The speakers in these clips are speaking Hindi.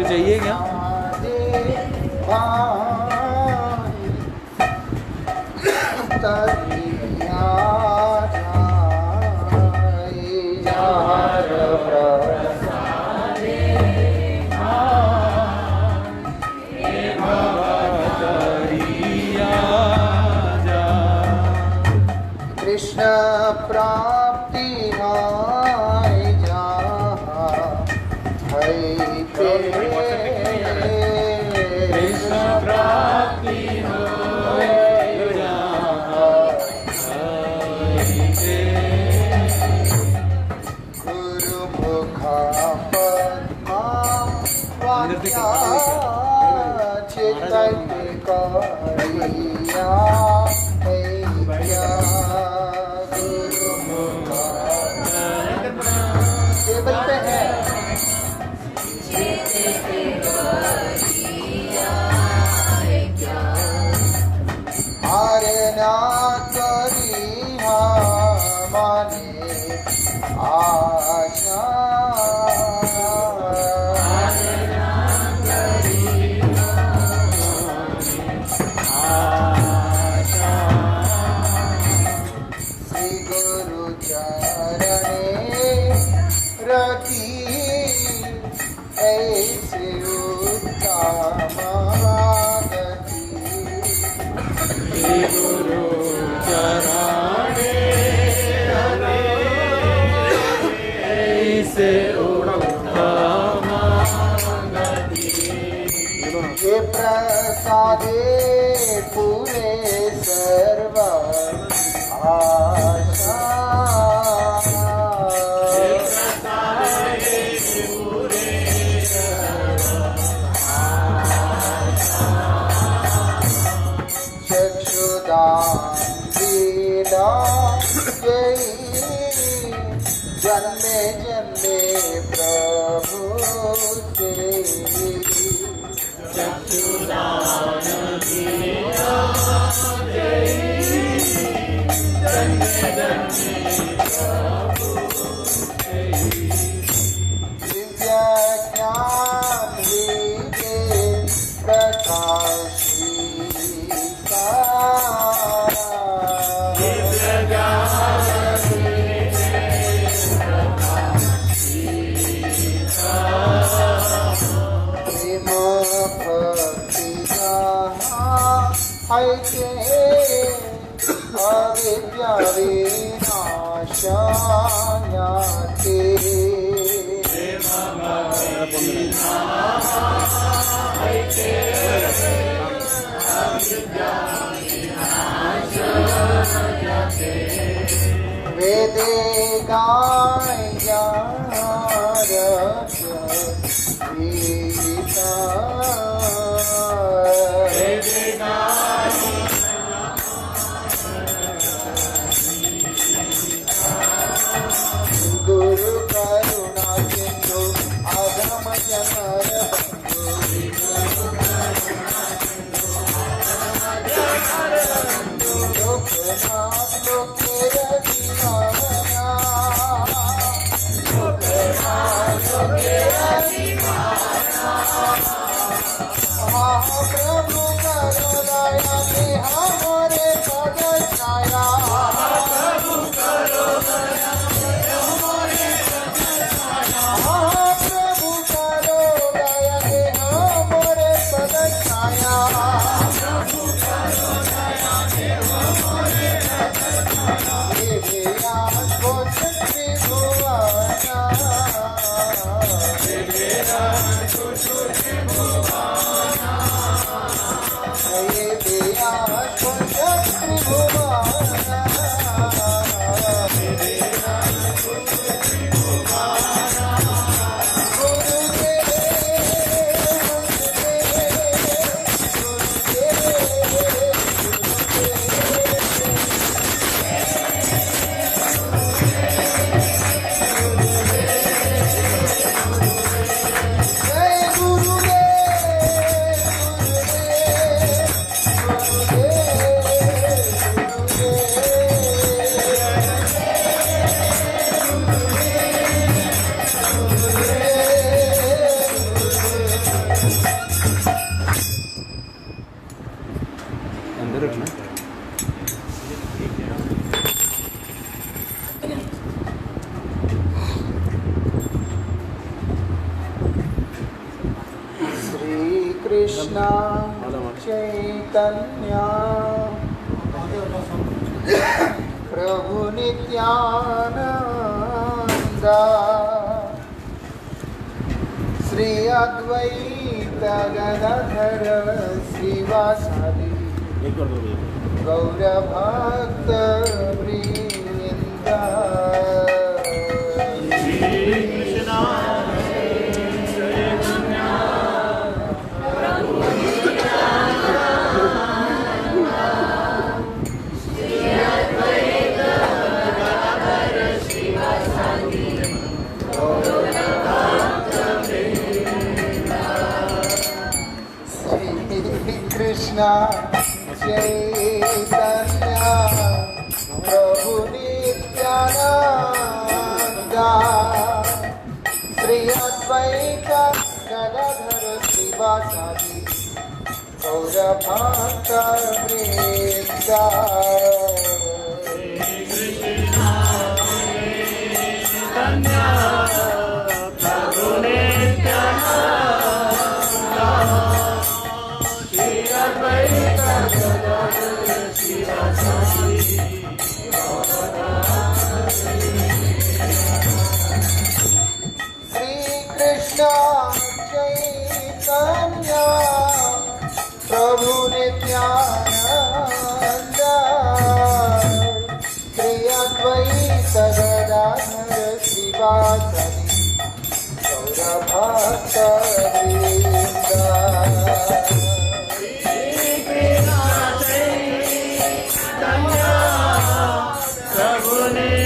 चाहिए क्या? कृष्ण प्राप्ति हाय जहाँ है कृष्ण प्राप्ति गुरु मुखा पद्मा वाक्या चैतन्य कारिया टेबल पे है आरना करिया माने आशा श्री गुरु चरणे रखी ऐसे उत्तम गति गुरु चरणे ऐसे उत्तम गति ये प्रसादे पूरे सर्व आशा चक्षुदान जन्मे जन्मे प्रभु से चक्षुदान दिव्य ज्ञान विदे प्रकाशिता प्रेम भक्ति जहाँ अविद्या विनाशायाते वेदे गाया गुरु करुणा सिंधु अधम जनर लोकनाथ लोकेर दीवाना महाप्रभु करो दया कि हमारे पद छाया महाप्रभु करो दया कि हमारे पद छाया कृष्ण चैतन्य प्रभु नित्यानंद श्री अद्वैत गदाधर श्रीवासादि गौर भक्त वृंद। कृष्ण चैतन्य प्रभु नित्यानंद श्री अद्वैत गदाधर श्रीवासादि गौर भक्त वृंद। चैतन्य प्रभु नित्यानंद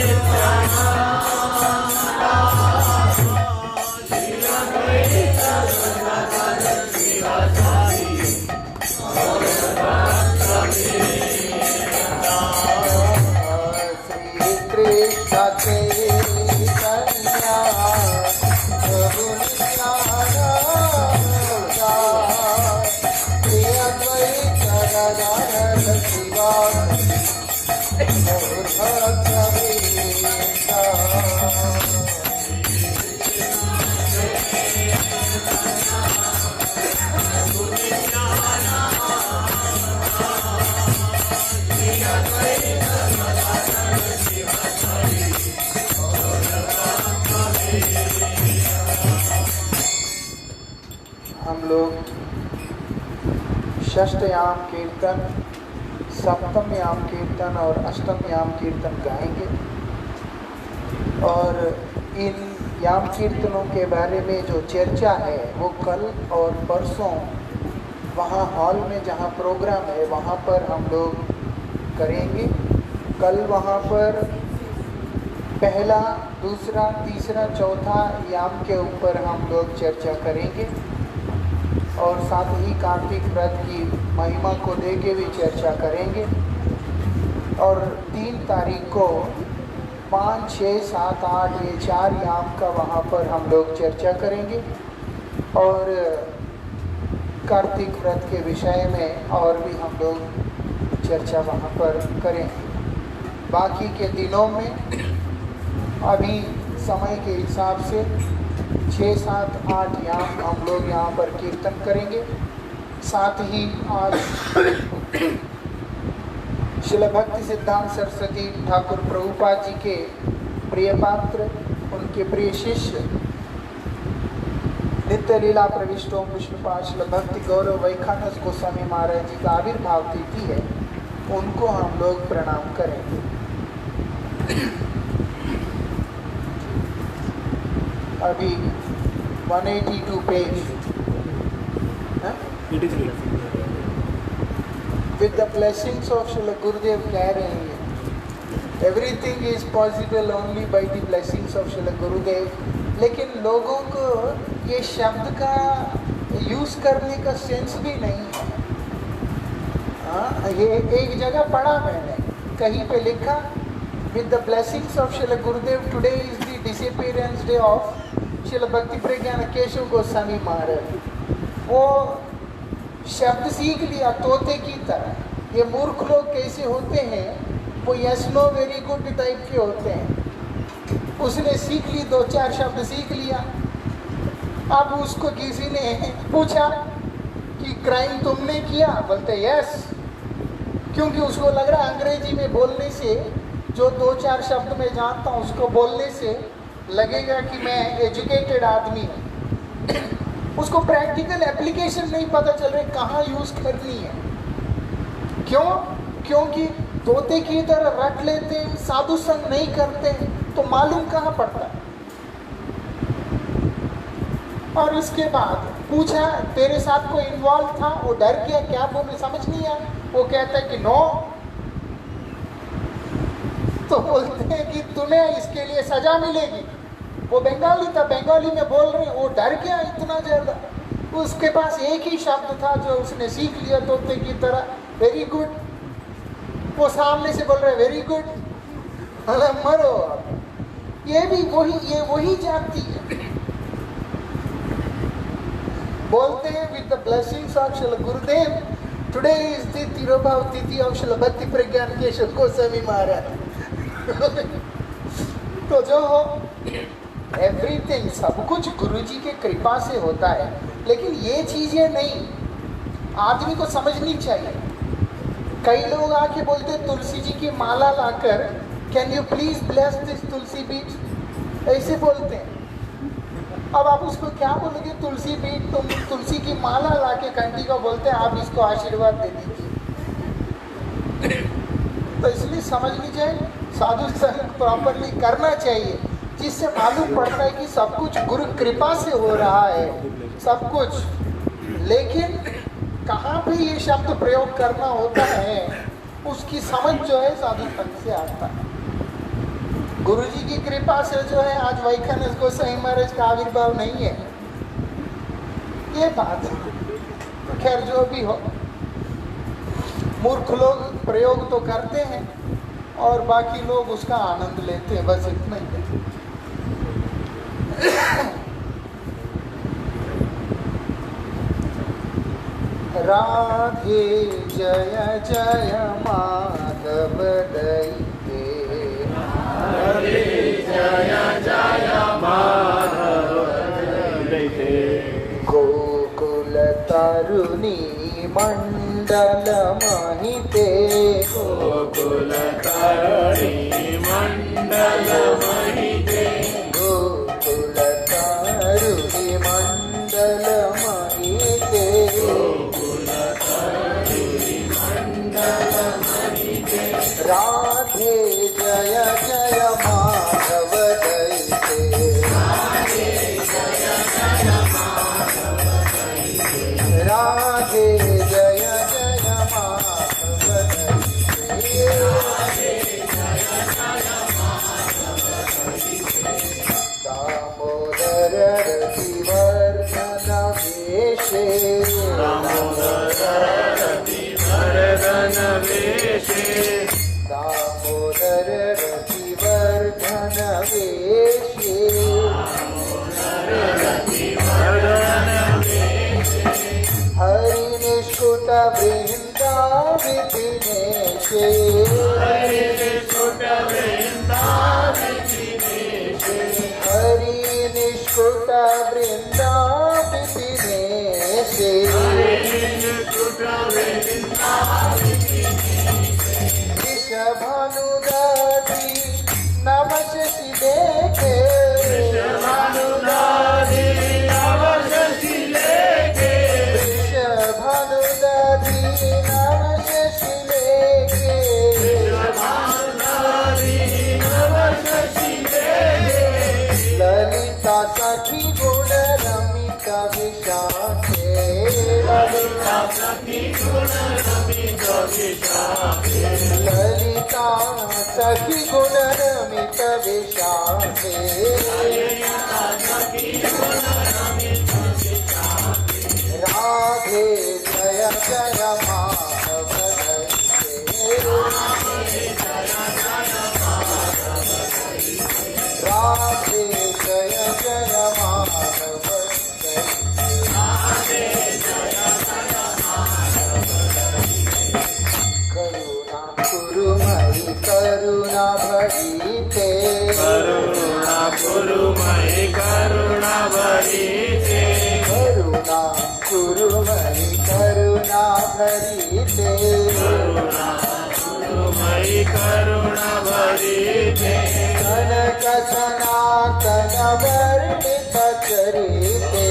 श्री अद्वैत गदाधर श्रीवासादि गौर भक्त वृंद। हम लोग षष्ठ याम कीर्तन, सप्तम याम कीर्तन और अष्टम याम कीर्तन गाएंगे और इन याम कीर्तनों के बारे में जो चर्चा है वो कल और परसों वहाँ हॉल में जहाँ प्रोग्राम है वहाँ पर हम लोग करेंगे। कल वहाँ पर पहला, दूसरा, तीसरा, चौथा याम के ऊपर हम लोग चर्चा करेंगे और साथ ही कार्तिक व्रत की महिमा को लेके भी चर्चा करेंगे। और 3 तारीख को 5, 6, 7, 8 ये 4 याम का वहाँ पर हम लोग चर्चा करेंगे और कार्तिक व्रत के विषय में और भी हम लोग चर्चा वहाँ पर करेंगे। बाकी के दिनों में अभी समय के हिसाब से 6, 7, 8 याम हम लोग यहाँ पर कीर्तन करेंगे। साथ ही आज श्रील भक्ति सिद्धांत सरस्वती ठाकुर प्रभुपाद जी के प्रिय पात्र, उनके प्रिय शिष्य नित्य लीला प्रविष्ट ओम विष्णुपाद श्रील भक्ति गौरव वैखानस गोस्वामी महाराज जी का आविर्भाव तिथि है, उनको हम लोग प्रणाम करेंगे। अभी 182 page with the blessings of Srila गुरुदेव कह रहे हैं everything is possible only by the blessings of Srila गुरुदेव। लेकिन लोगों को ये शब्द का यूज़ करने का सेंस भी नहीं है। ये एक जगह पढ़ा मैंने, कहीं पे लिखा with the blessings of Srila Gurudev today is the disappearance day of Srila Bhakti Prajnan Keshav Goswami महाराज। वो शब्द सीख लिया तोते की तरह। ये मूर्ख लोग कैसे होते हैं, वो yes know very good type के होते हैं। उसने सीख ली, 2-4 शब्द सीख लिया। अब उसको किसी ने पूछा कि कि क्राइम तुमने किया? बोलते यस। क्योंकि उसको लग रहा है अंग्रेजी में बोलने से, जो 2-4 शब्द में जानता हूँ उसको बोलने से लगेगा कि मैं एजुकेटेड आदमी हूँ। उसको प्रैक्टिकल एप्लीकेशन नहीं पता चल रही कहाँ यूज़ करनी है। क्यों? क्योंकि तोते की तरह रट लेते, साधु संग नहीं करते, तो मालूम कहाँ पड़ता है। और उसके बाद पूछा तेरे साथ कोई इन्वॉल्व था? वो डर गया, क्या बोले समझ नहीं आया। वो कहता है कि नो। तो बोलते हैं कि तुम्हें इसके लिए सजा मिलेगी। वो बंगाली था, बंगाली में बोल रहे, वो डर गया इतना ज्यादा। उसके पास एक ही शब्द था जो उसने सीख लिया तोते की तरह, वेरी गुड। वो सामने से बोल रहे वेरी गुड, अरे मरो। ये भी वही जाति है। बोलते हैं with the blessings of Shri Gurudev, today is the तिरुभाव तिथि ऑफ श्री भक्ति प्रज्ञान केशव गोस्वामी महाराज। तो जो हो एवरीथिंग, सब कुछ गुरु जी के कृपा से होता है। लेकिन ये चीजें नहीं, आदमी को समझनी चाहिए। कई लोग आके बोलते तुलसी जी की माला लाकर, can you please bless this Tulsi bead, ऐसे बोलते हैं। अब आप उसको क्या बोलोगे? तुलसी बीट, तुम तुलसी की माला लाके घंटी को बोलते हैं आप इसको आशीर्वाद दे दीजिए। तो इसलिए समझ लीजिए, साधु संग प्रॉपरली करना चाहिए, जिससे मालूम पड़ता है कि सब कुछ गुरु कृपा से हो रहा है, सब कुछ। लेकिन कहाँ पे ये शब्द प्रयोग करना होता है, उसकी समझ जो है साधु संग से आता है। गुरु जी की कृपा से जो है आज वैखानस गोसाई महाराज का आविर्भाव नहीं है, ये बात है। तो खैर जो भी हो, मूर्ख लोग प्रयोग तो करते हैं और बाकी लोग उसका आनंद लेते हैं, बस इतना ही है। राधे जय जय माधव दैते, राधे जय जय माधव दैते, गोकुल तरुणी मंडल महिते, गोकुल तरुणी मंडल महिते, गोकुल तरुणी मंडल महिते, गोकुल तरुणी मंडल महिते, राधे जय जय माधव दैते, राधे जय जय माधव दैते, राधे जय जय माधव दैते, राधे जय जय माधव दैते, दामोदर रतिवर्धन वेशे, दामोदर रतिवर्धन वेशे, दामोदर रतिवर्धन वेशे, रतिवर्धन वेशे, हरि निष्कुट वृंदाविनेशे, हरि निष्कुट वृंदाविनेशे, हरि निष्कुट वृंदाविनेशे, हरि निष्कुट वृंदाविनेशे, वृषभानुदाति नमशि देखे, वृषभानुदाति नमशि लेके, वृषभानुदाति नमशि लेखे, वृषभानुदाति नमशि लेके, ललिता सखी गुण रमित विशाखे, ललिता सखी गुण रमित विशाखे, ललिता सखी गुण रमित विशाखे, ललिता सखी गुण रमित विशाखे, राधे जय जय माधव दैते, राधे जय जय माधव करुणा कुरु मयि करुणा भरीते, करुणा कुरु मयि करुणा भरीते, करुणा कुरु मयि धरिते मयि करुणा भरिते कनक सनातन वर्णित चरिते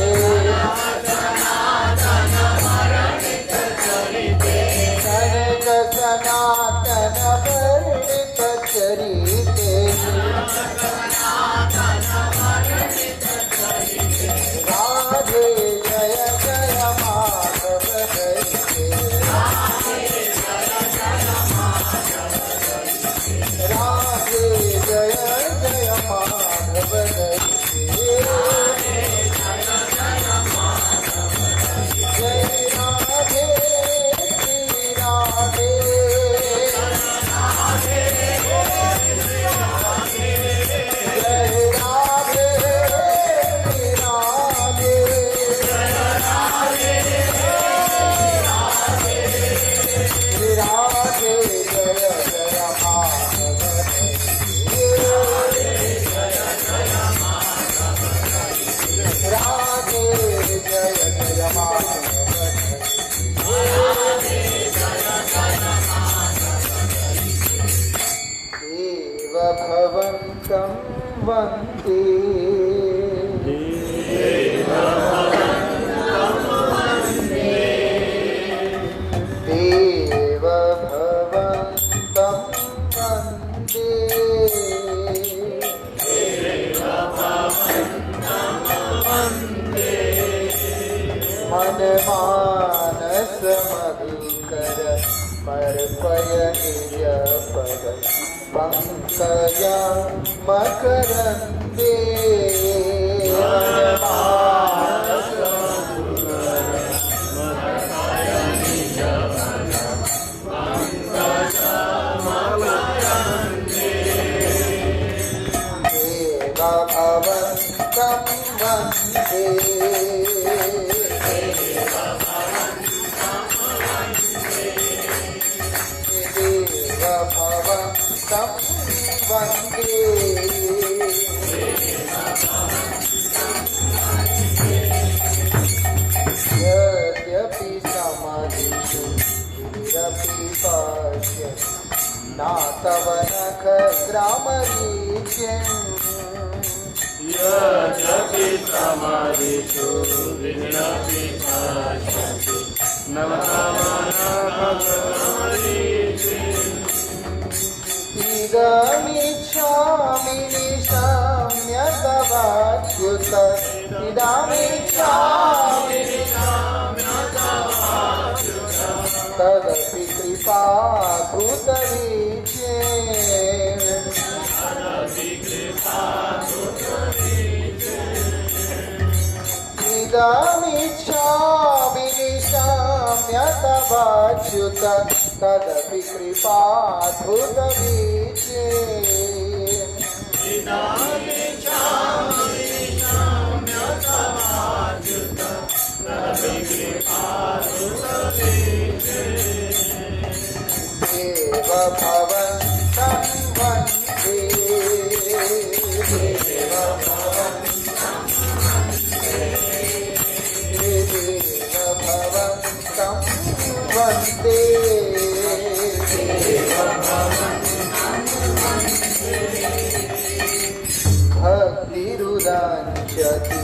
कनक सनातन वर्णित चरिते राधे जय जय माधव हरिते राधे जय जय माधव हरिते जय राधे श्री राधे जय राधे श्री राधे श्री राधे जय जय माधव राधे जय जय देव भवन्तं वन्दे देव भवन्तं वन्दे मन मानस मधुकर मर्पय निज पद पंकज मकरन्दे मन मानस देव भवन्तं वन्दे देव भवन्तं वन्दे यद्यपि समाधिषु गिरपि पश्यति नातवनख ग्रामरीच्यम् यद्यपि समाधिषु विनपि पश्यति इदमिच्छामि निशम्य तवाच्युत इदमिच्छामि तदपि कृपा भूतवीचे इदमिच्छामि निशम्य तवाच्युत तदपि कृपाद्भुतवीचे देव भवन्तं वन्दे देव भवन्तं वन्दे भक्तिरुदञ्चति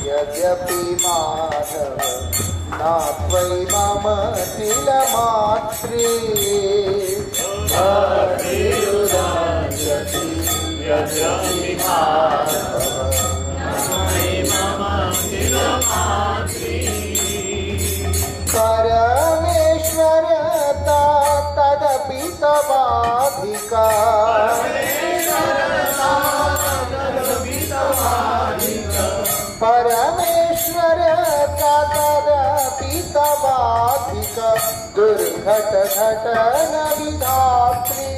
यद्यपि माधव नात्वयि मम तिलमात्रे भक्तिरुदञ्चति यद्यपि माधव परमेश्वरता तदपि तवाधिका परमेश्वरता तदपि तवाधिका दुर्घट घटन विधात्री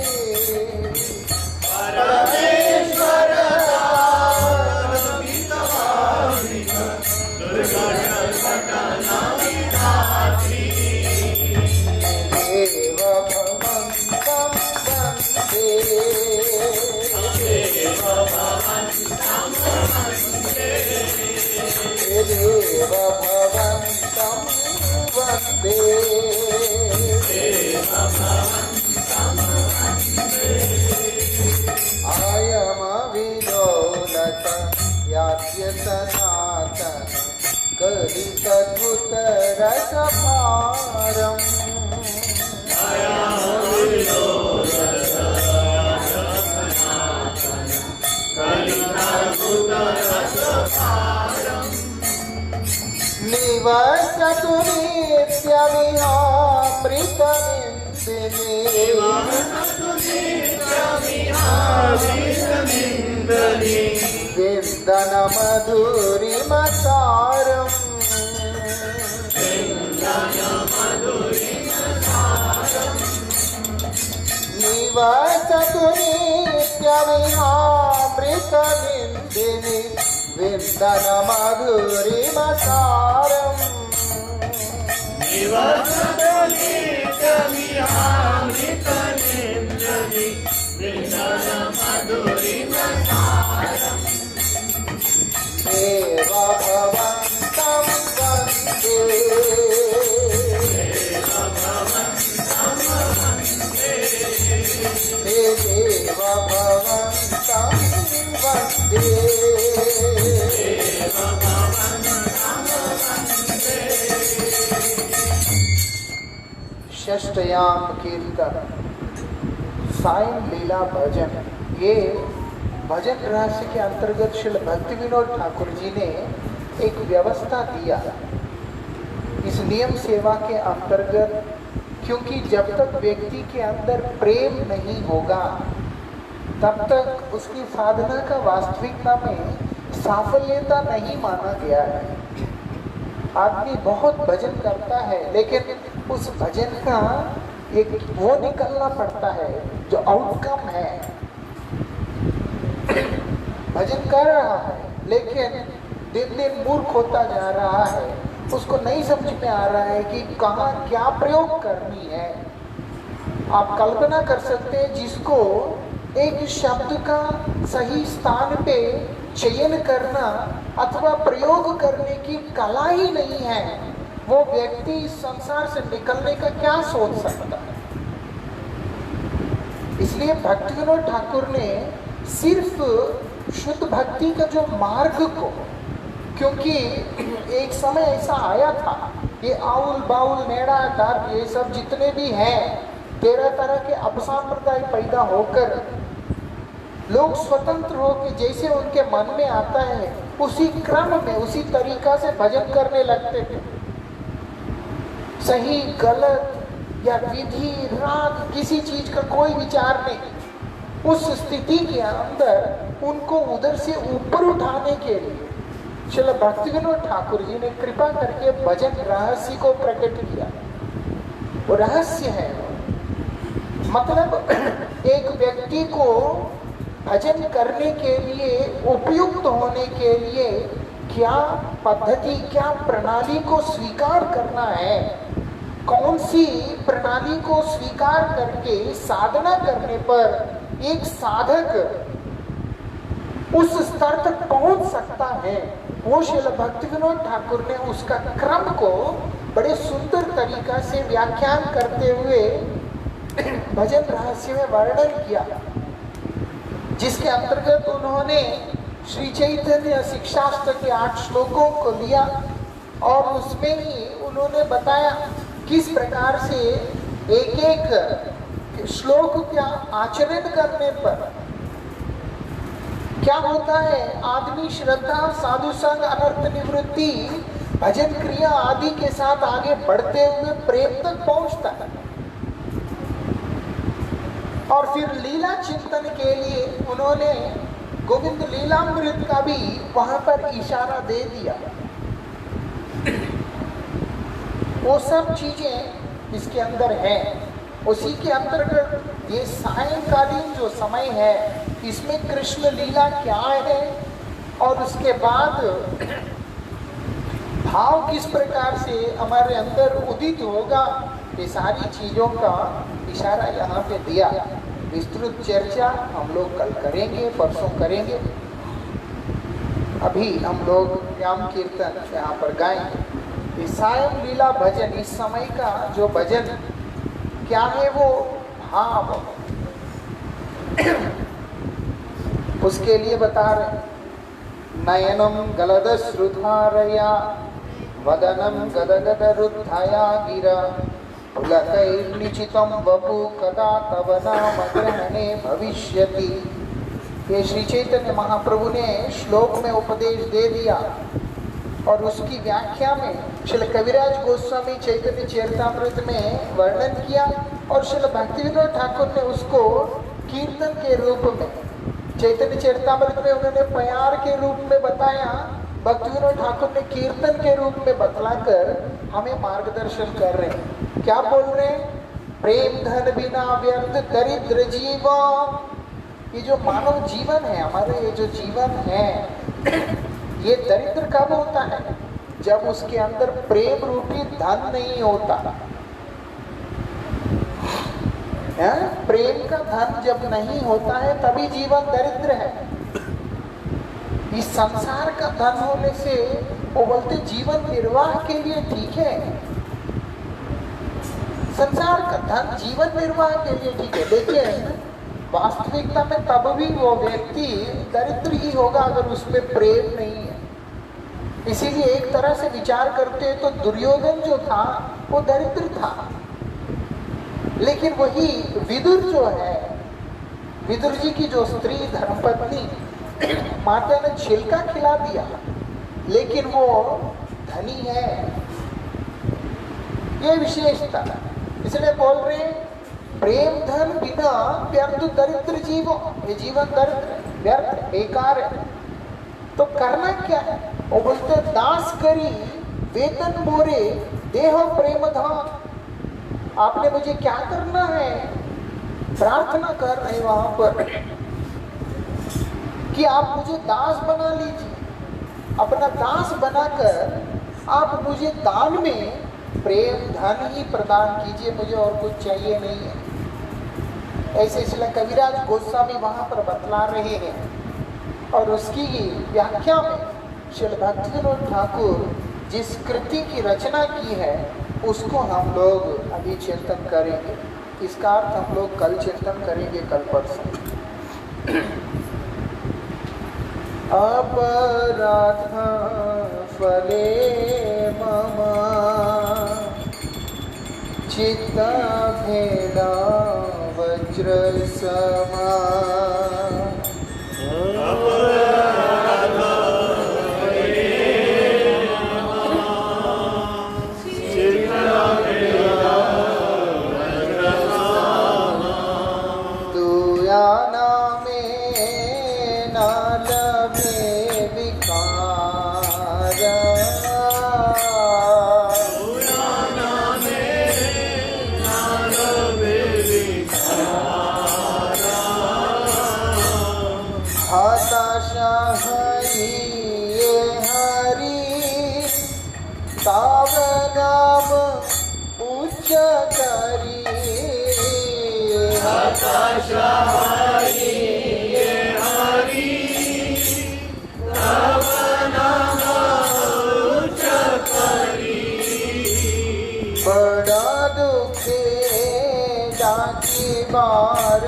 देव भवन्तं वन्दे देव भवन्तं वन्दे राज्य सनातन कलित अद्भुत रस पारम। निवसतु नित्यमिहामृतमिन्दनि विन्दन मधुरिमसारम्। निवसतु नित्यमिहामृतमिन्दनि विन्दन मधुरिमसारम्। निवसतु नित्यमिहामृतमिन्दनि विन्दन मधुरिमसारम्। देव भवन्तं वन्दे हे देव भवन्तं वन्दे। षष्ठयाम कीर्तन सायं लीला भजन। ये भजन रहस्य के अंतर्गत श्री भक्ति विनोद ठाकुर जी ने एक व्यवस्था दिया। इस नियम सेवा के अंतर्गत, क्योंकि जब तक व्यक्ति के अंदर प्रेम नहीं होगा तब तक उसकी साधना का वास्तविकता में साफल्यता नहीं माना गया है। आदमी बहुत भजन करता है लेकिन उस भजन का एक वो निकलना पड़ता है जो आउटकम है। भजन कर रहा है लेकिन दिन दिन मूर्ख होता जा रहा है, उसको नहीं समझ में आ रहा है कि कहाँ क्या प्रयोग करनी है। आप कल्पना कर सकते हैं जिसको एक शब्द का सही स्थान पे चयन करना अथवा प्रयोग करने की कला ही नहीं है, वो व्यक्ति इस संसार से निकलने का क्या सोच सकता है। इसलिए भक्ति विनोद ठाकुर ने सिर्फ शुद्ध भक्ति का जो मार्ग को, क्योंकि एक समय ऐसा आया था ये आउल बाउल नेड़ा दार ये सब जितने भी हैं 13 तरह के अपसंप्रदाय पैदा होकर लोग स्वतंत्र हो के जैसे उनके मन में आता है उसी क्रम में उसी तरीका से भजन करने लगते थे। सही गलत या विधि राग किसी चीज का कोई विचार नहीं। उस स्थिति के अंदर उनको उधर से ऊपर उठाने के लिए श्रील भक्ति विनोद ठाकुर जी ने कृपा करके भजन रहस्य को प्रकट किया। वो रहस्य है, मतलब एक व्यक्ति को भजन करने के लिए उपयुक्त होने के लिए क्या पद्धति क्या प्रणाली को स्वीकार करना है, कौन सी प्रणाली को स्वीकार करके साधना करने पर एक साधक उस स्तर तक पहुंच सकता है। वो श्रील भक्ति विनोद ठाकुर ने उसका क्रम को बड़े सुंदर तरीका से व्याख्यान करते हुए भजन रहस्य में वर्णन किया, जिसके अंतर्गत उन्होंने श्री चैतन्य शिक्षास्त्र के 8 श्लोकों को लिया और उसमें ही उन्होंने बताया किस प्रकार से एक एक श्लोक का आचरण करने पर क्या होता है। आदमी श्रद्धा साधु संग अनर्थ निवृत्ति भजन क्रिया आदि के साथ आगे बढ़ते हुए प्रेम तक पहुंचता है। और फिर लीला चिंतन के लिए उन्होंने गोविंद लीलामृत का भी वहां पर इशारा दे दिया। वो सब चीजें इसके अंदर है। उसी के अंतर्गत ये सायंकालीन जो समय है इसमें कृष्ण लीला क्या है और उसके बाद भाव किस प्रकार से हमारे अंदर उदित होगा, ये सारी चीजों का इशारा यहाँ पे दिया। विस्तृत चर्चा हम लोग कल करेंगे, परसों करेंगे। अभी हम लोग नाम कीर्तन यहाँ पर गाएंगे। ये सायं लीला भजन, इस समय का जो भजन क्या है वो भाव उसके लिए बता रहे हैं। नयनं गलदश्रुधारया वदनं गदगदरुद्धया गिरा पुलकैर्निचितं वपु कदा तव नाम ग्रहणे भविष्यति। ये श्री चैतन्य महाप्रभु ने श्लोक में उपदेश दे दिया और उसकी व्याख्या में श्रील कविराज गोस्वामी चैतन्य चरितामृत में वर्णन किया और श्रील भक्तिविनोद ठाकुर ने उसको कीर्तन के रूप में चैतन्य चरितामृत में उन्होंने प्यार के रूप में बताया, भक्तिविनोद ठाकुर ने कीर्तन के रूप में बतलाकर हमें मार्गदर्शन कर रहे हैं। क्या बोल रहे हैं? प्रेम धन बिना व्यर्थ दरिद्र जीवन। ये जो मानव जीवन है, हमारे ये जो जीवन है, ये दरिद्र कब होता है? जब उसके अंदर प्रेम रूपी धन नहीं होता है। प्रेम का धन जब नहीं होता है तभी जीवन दरिद्र है। इस संसार का धन होने से वो बोलते जीवन निर्वाह के लिए ठीक है, संसार का धन जीवन निर्वाह के लिए ठीक है, लेकिन वास्तविकता में तब भी वो व्यक्ति दरिद्र ही होगा अगर उसमें प्रेम नहीं है। इसीलिए एक तरह से विचार करते तो दुर्योधन जो था वो दरिद्र था, लेकिन वही विदुर जो है, विदुर जी की जो स्त्री धर्मपत्नी माता ने छिलका खिला दिया, लेकिन वो धनी है। ये विशेषता, इसलिए बोल रहे हैं प्रेम धन बिना व्यर्थ दरिद्र जीवन। ये जीवन दरिद्र व्यर्थ बेकार है। तो करना क्या है? वो बोलते दास करी वेतन मोरे देह प्रेम धाम। आपने मुझे क्या करना है? प्रार्थना कर रहे वहां पर कि आप मुझे दास बना लीजिए, अपना दास बनाकर आप मुझे दान में प्रेम धन ही प्रदान कीजिए, मुझे और कुछ चाहिए नहीं है। ऐसे इसलिए कविराज गोस्वामी वहां पर बतला रहे हैं और उसकी व्याख्या में श्री भक्तिविनोद ठाकुर जिस कृति की रचना की है उसको हम लोग अभी चिंतन करेंगे। इसका अर्थ हम लोग कल चिंतन करेंगे, कल परसों। अपराध फले मम चित्त भेदा वज्र समा। बड़ा दुखे जाकी बार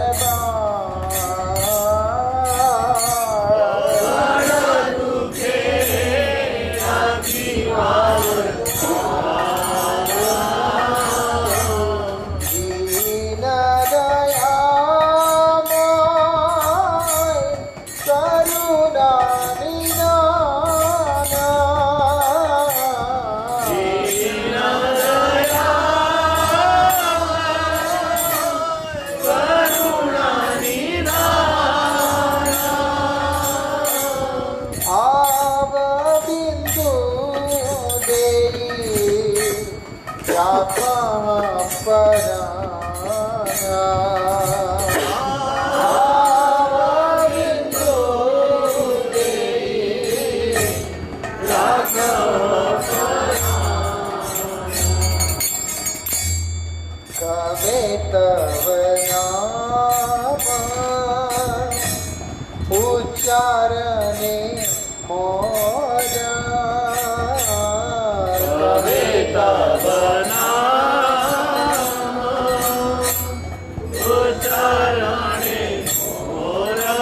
उच्चारणे मोरा कविता बना उच्चारणे मोरा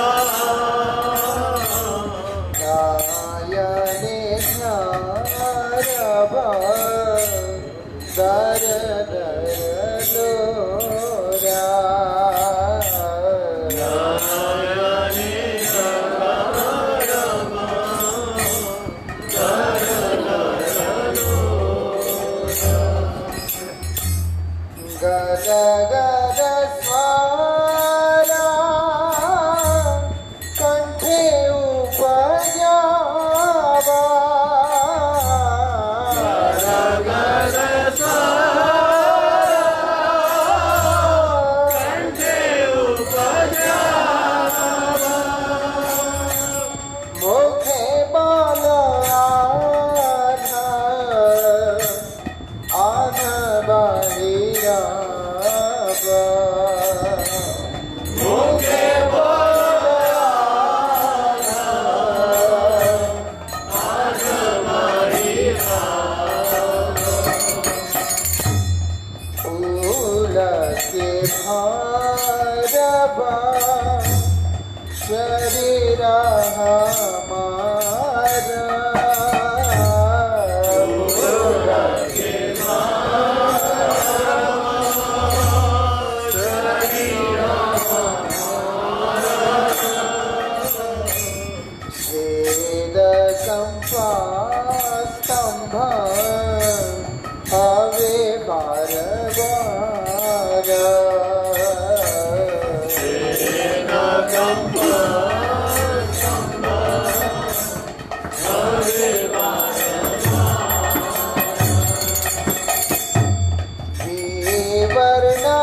डेरा हमारा। वेद स्तंभ हवे बार बार।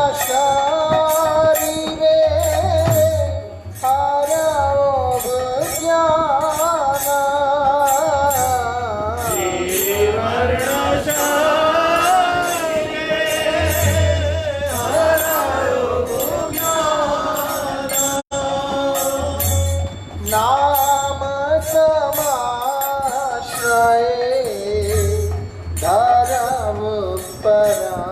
वर्णशारी रे हरओ ज्ञाना। नाम समाश्रय धर्म पराना।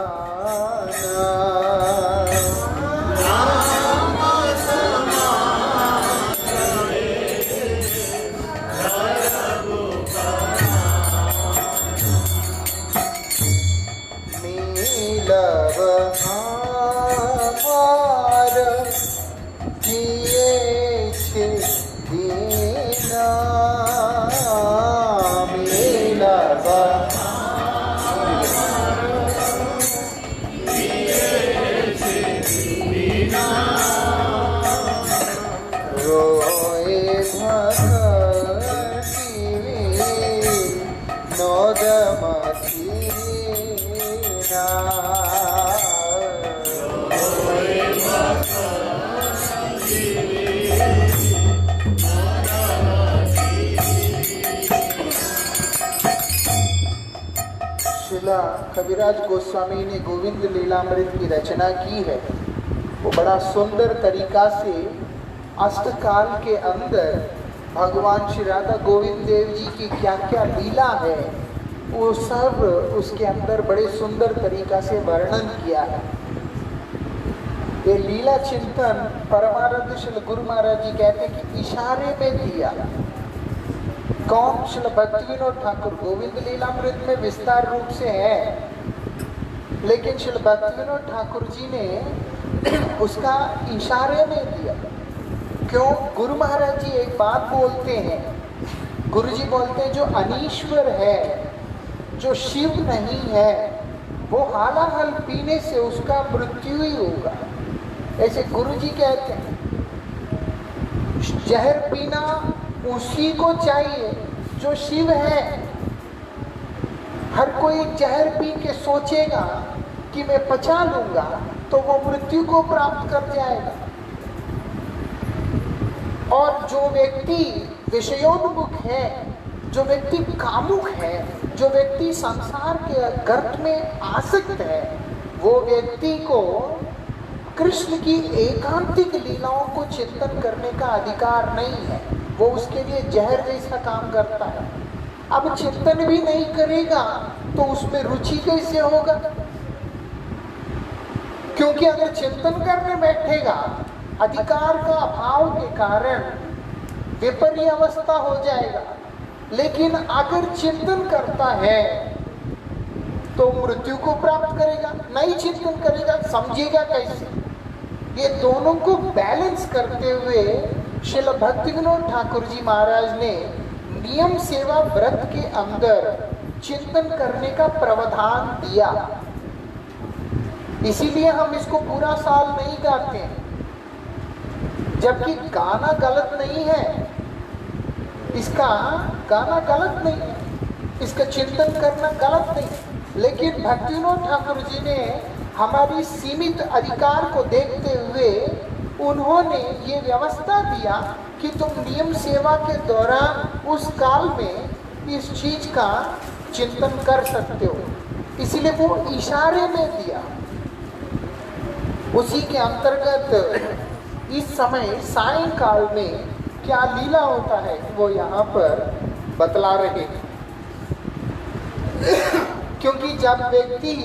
नीलव हमार किए छे दीना। नीलव रोए भक्ति नोद मथीना। शिला कविराज गोस्वामी ने गोविंद लीलामृत की रचना की है। वो बड़ा सुंदर तरीका से अष्टकाल के अंदर भगवान श्री राधा गोविंद देव जी की क्या क्या लीला है वो सब उसके अंदर बड़े सुंदर तरीका से वर्णन किया है। ये लीला चिंतन परमानंद श्री गुरु महाराज जी कहते हैं कि इशारे में दिया। कौन? श्री भक्ति विनोद ठाकुर। गोविंद लीलामृत में विस्तार रूप से है, लेकिन श्री भक्ति विनोद ठाकुर जी ने उसका इशारे में दिया। क्यों? गुरु महाराज जी एक बात बोलते हैं, गुरु जी बोलते हैं जो अनीश्वर है, जो शिव नहीं है, वो हालाहल पीने से उसका मृत्यु ही होगा। ऐसे गुरु जी कहते हैं। जहर पीना उसी को चाहिए जो शिव है। हर कोई जहर पी के सोचेगा कि मैं पचा लूंगा तो वो मृत्यु को प्राप्त कर जाएगा। और जो व्यक्ति विषयोन्मुख है, जो व्यक्ति कामुक है, जो व्यक्ति संसार के गर्त में आसक्त है, वो व्यक्ति को कृष्ण की एकांतिक लीलाओं को चिंतन करने का अधिकार नहीं है। वो उसके लिए जहर जैसा काम करता है। अब चिंतन भी नहीं करेगा तो उसमें रुचि कैसे होगा? क्योंकि अगर चिंतन करने बैठेगा अधिकार का अभाव के कारण विपर्य अवस्था हो जाएगा। लेकिन अगर चिंतन करता है तो मृत्यु को प्राप्त करेगा। नहीं चिंतन करेगा समझेगा कैसे? ये दोनों को बैलेंस करते हुए श्रील भक्ति विनोद ठाकुर जी महाराज ने नियम सेवा व्रत के अंदर चिंतन करने का प्रावधान दिया। इसीलिए हम इसको पूरा साल नहीं गाते हैं, जबकि गाना गलत नहीं है। इसका गाना गलत नहीं है, इसका चिंतन करना गलत नहीं। लेकिन भक्ति विनोद ठाकुर जी ने हमारी सीमित अधिकार को देखते हुए उन्होंने ये व्यवस्था दिया कि तुम नियम सेवा के दौरान उस काल में इस चीज का चिंतन कर सकते हो। इसीलिए वो इशारे में दिया। उसी के अंतर्गत इस समय सायंकाल में क्या लीला होता है वो यहाँ पर बतला रहे हैं। क्योंकि जब व्यक्ति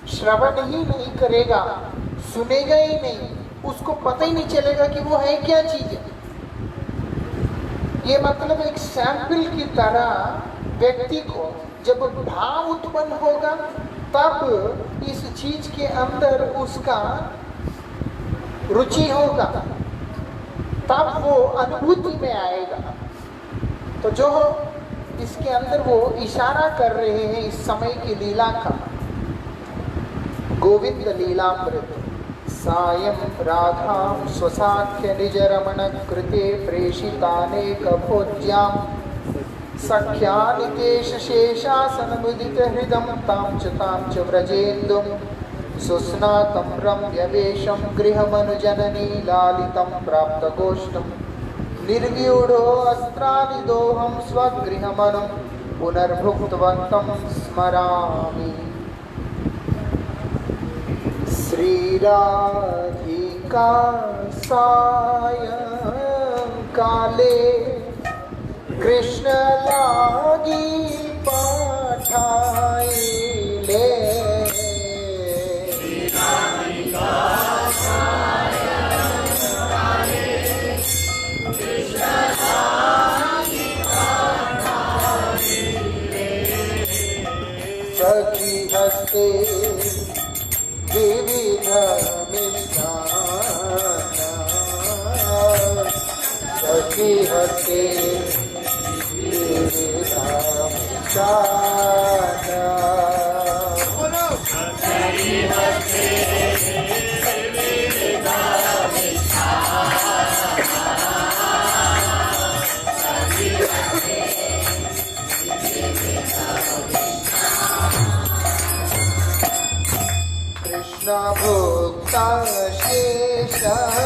श्रवण ही नहीं करेगा, सुनेगा ही नहीं, उसको पता ही नहीं चलेगा कि वो है क्या चीज है। ये मतलब एक सैंपल की तरह व्यक्ति को जब भाव उत्पन्न होगा तब इस चीज के अंदर उसका रुचि होगा, तब वो अनुभूति में आएगा। तो जो इसके अंदर वो इशारा कर रहे हैं इस समय की लीला का, गोविंद लीलामृत सायं राधां स्वसाख्य निज रमण कृते प्रेषितानेक भोज्यां सख्यानितेश शेषासनमुदित हृदं तां च व्रजेन्दुं सुस्नातं रम्यवेशं गृहमनुजननी लालितं प्राप्तगोष्ठं निर्व्यूढो अस्त्रालिदोहं स्वगृहमनुं पुनर्भुक्तवन्तं स्मरामि। श्रीराधिका सायं काले कृष्ण लागी पाठाइले। सखी हस्ते विविध मिष्टान्ना, सखी हस्ते विविध मिष्टान्ना। कृष्ण भोक्ता शेषानि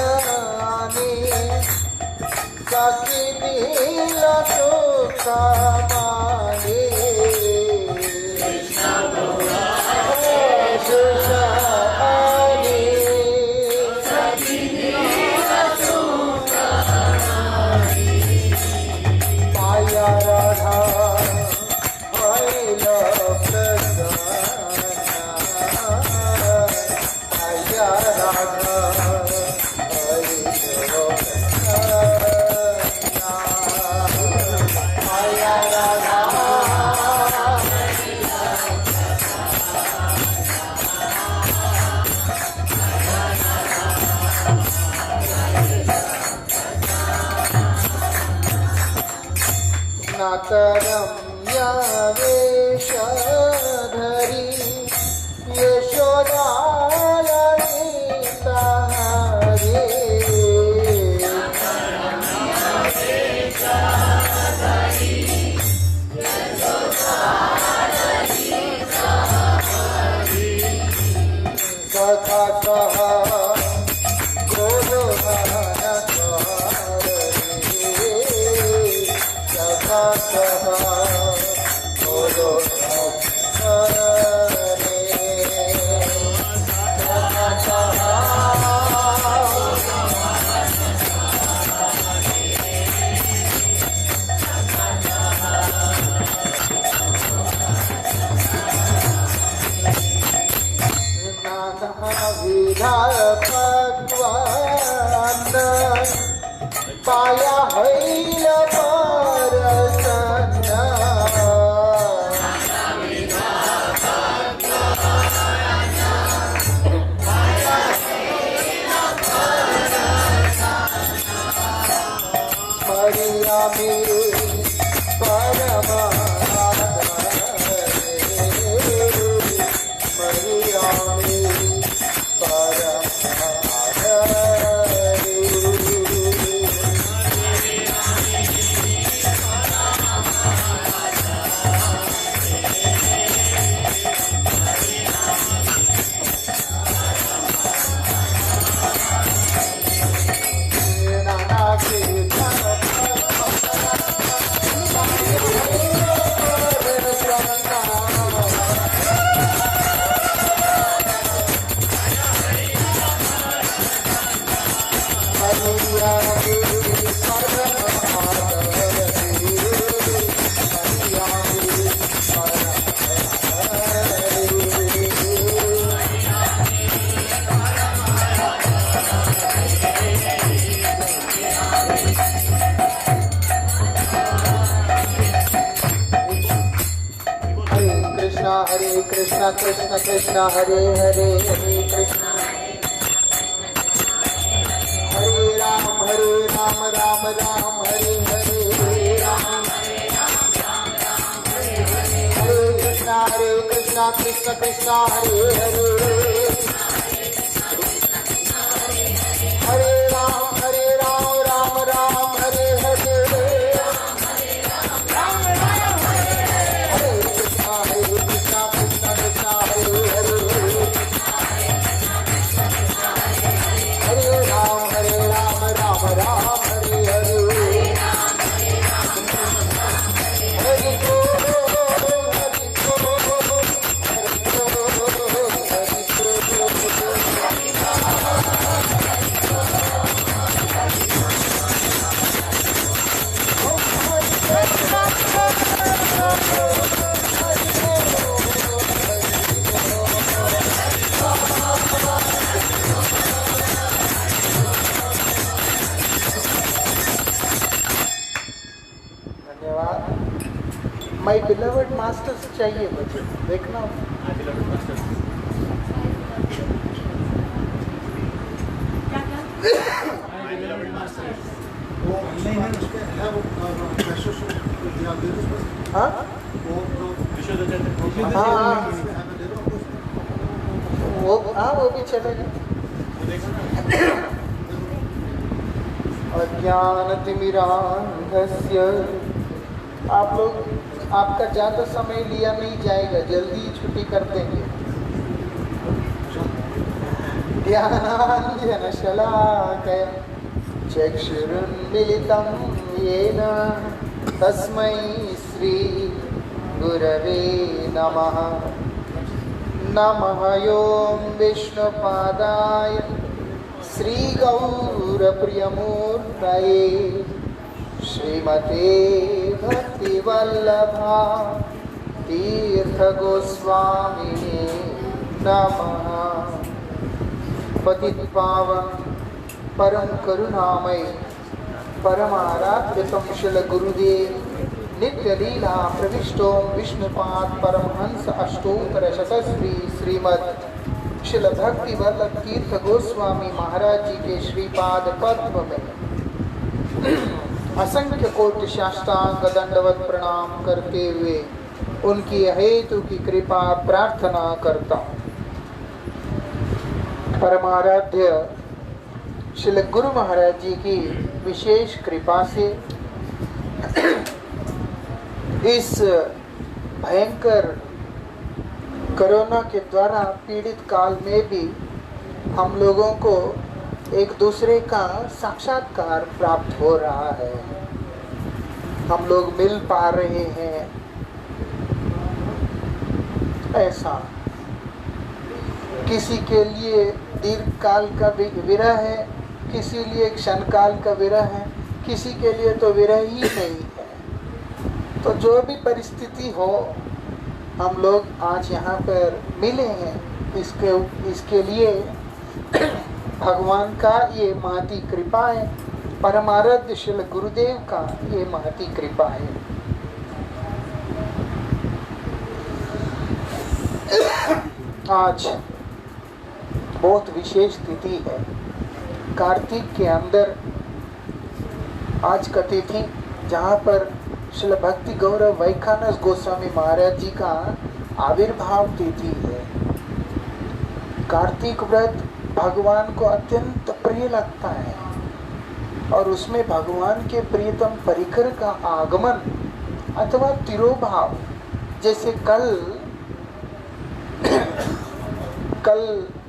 सखी नील सुखमानि। माया राधा भैल रम्य वेशधरी यशोदा ललिता रे। सखा सह गोलोहन सखा सह भगवान पाया हैल परसन्ना। मरिया मेरे परम मरिया मेरी परम नाना के हरे कृष्णा कृष्ण कृष्ण हरे हरे हरे कृष्णा हरे Ram Ram Ram Hare Hare Hare Krishna Krishna Krishna Hare Hare Hare Ram Ram Ram Hare Hare Krishna Krishna Krishna Hare Hare Hare Ram Ram Ram Hare Hare Hari my beloved masters चाहिए मुझे देखना हाँ वो भी चलेगा। अज्ञानतिमिरान्धस्य आप लोग आपका ज़्यादा समय लिया नहीं जाएगा, जल्दी छुट्टी कर देंगे। ज्ञानाञ्जनशलाकया चक्षुरुन्मीलितं येन तस्मै श्री गुरवे नमः। नमः ॐ विष्णुपादाय श्रीगौरप्रियमूर्तये श्रीमते भक्तिवल्लभा तीर्थगोस्वामिने नमः। पतितपावन परम करुणामय परमाराध्यतम शिल गुरुदेव नित्य लीला प्रविष्टो विष्णुपाद परमहंस अष्टोत्तर शतश्री श्रीमद शिल भक्ति वल्लभ तीर्थ गोस्वामी महाराज जी के श्रीपाद पद्म में असंख्य कोटि साष्टांग दंडवत प्रणाम करते हुए उनकी अहेतु की कृपा प्रार्थना करता हूँ। परमाराध्य श्री गुरु महाराज जी की विशेष कृपा से इस भयंकर कोरोना के द्वारा पीड़ित काल में भी हम लोगों को एक दूसरे का साक्षात्कार प्राप्त हो रहा है। हम लोग मिल पा रहे हैं। ऐसा किसी के लिए दीर्घ काल का विरह है, किसी लिए क्षण काल का विरह है, किसी के लिए तो विरह ही नहीं है। तो जो भी परिस्थिति हो, हम लोग आज यहाँ पर मिले हैं। इसके लिए भगवान का ये महती कृपा है, परमाराध्य श्री गुरुदेव का ये महती कृपा है। आज बहुत विशेष तिथि है। कार्तिक के अंदर आज का तिथि जहाँ पर श्री भक्ति गौरव वैखानस गोस्वामी महाराज जी का आविर्भाव तिथि है। कार्तिक व्रत भगवान को अत्यंत प्रिय लगता है और उसमें भगवान के प्रियतम परिकर का आगमन अथवा तिरोभाव, जैसे कल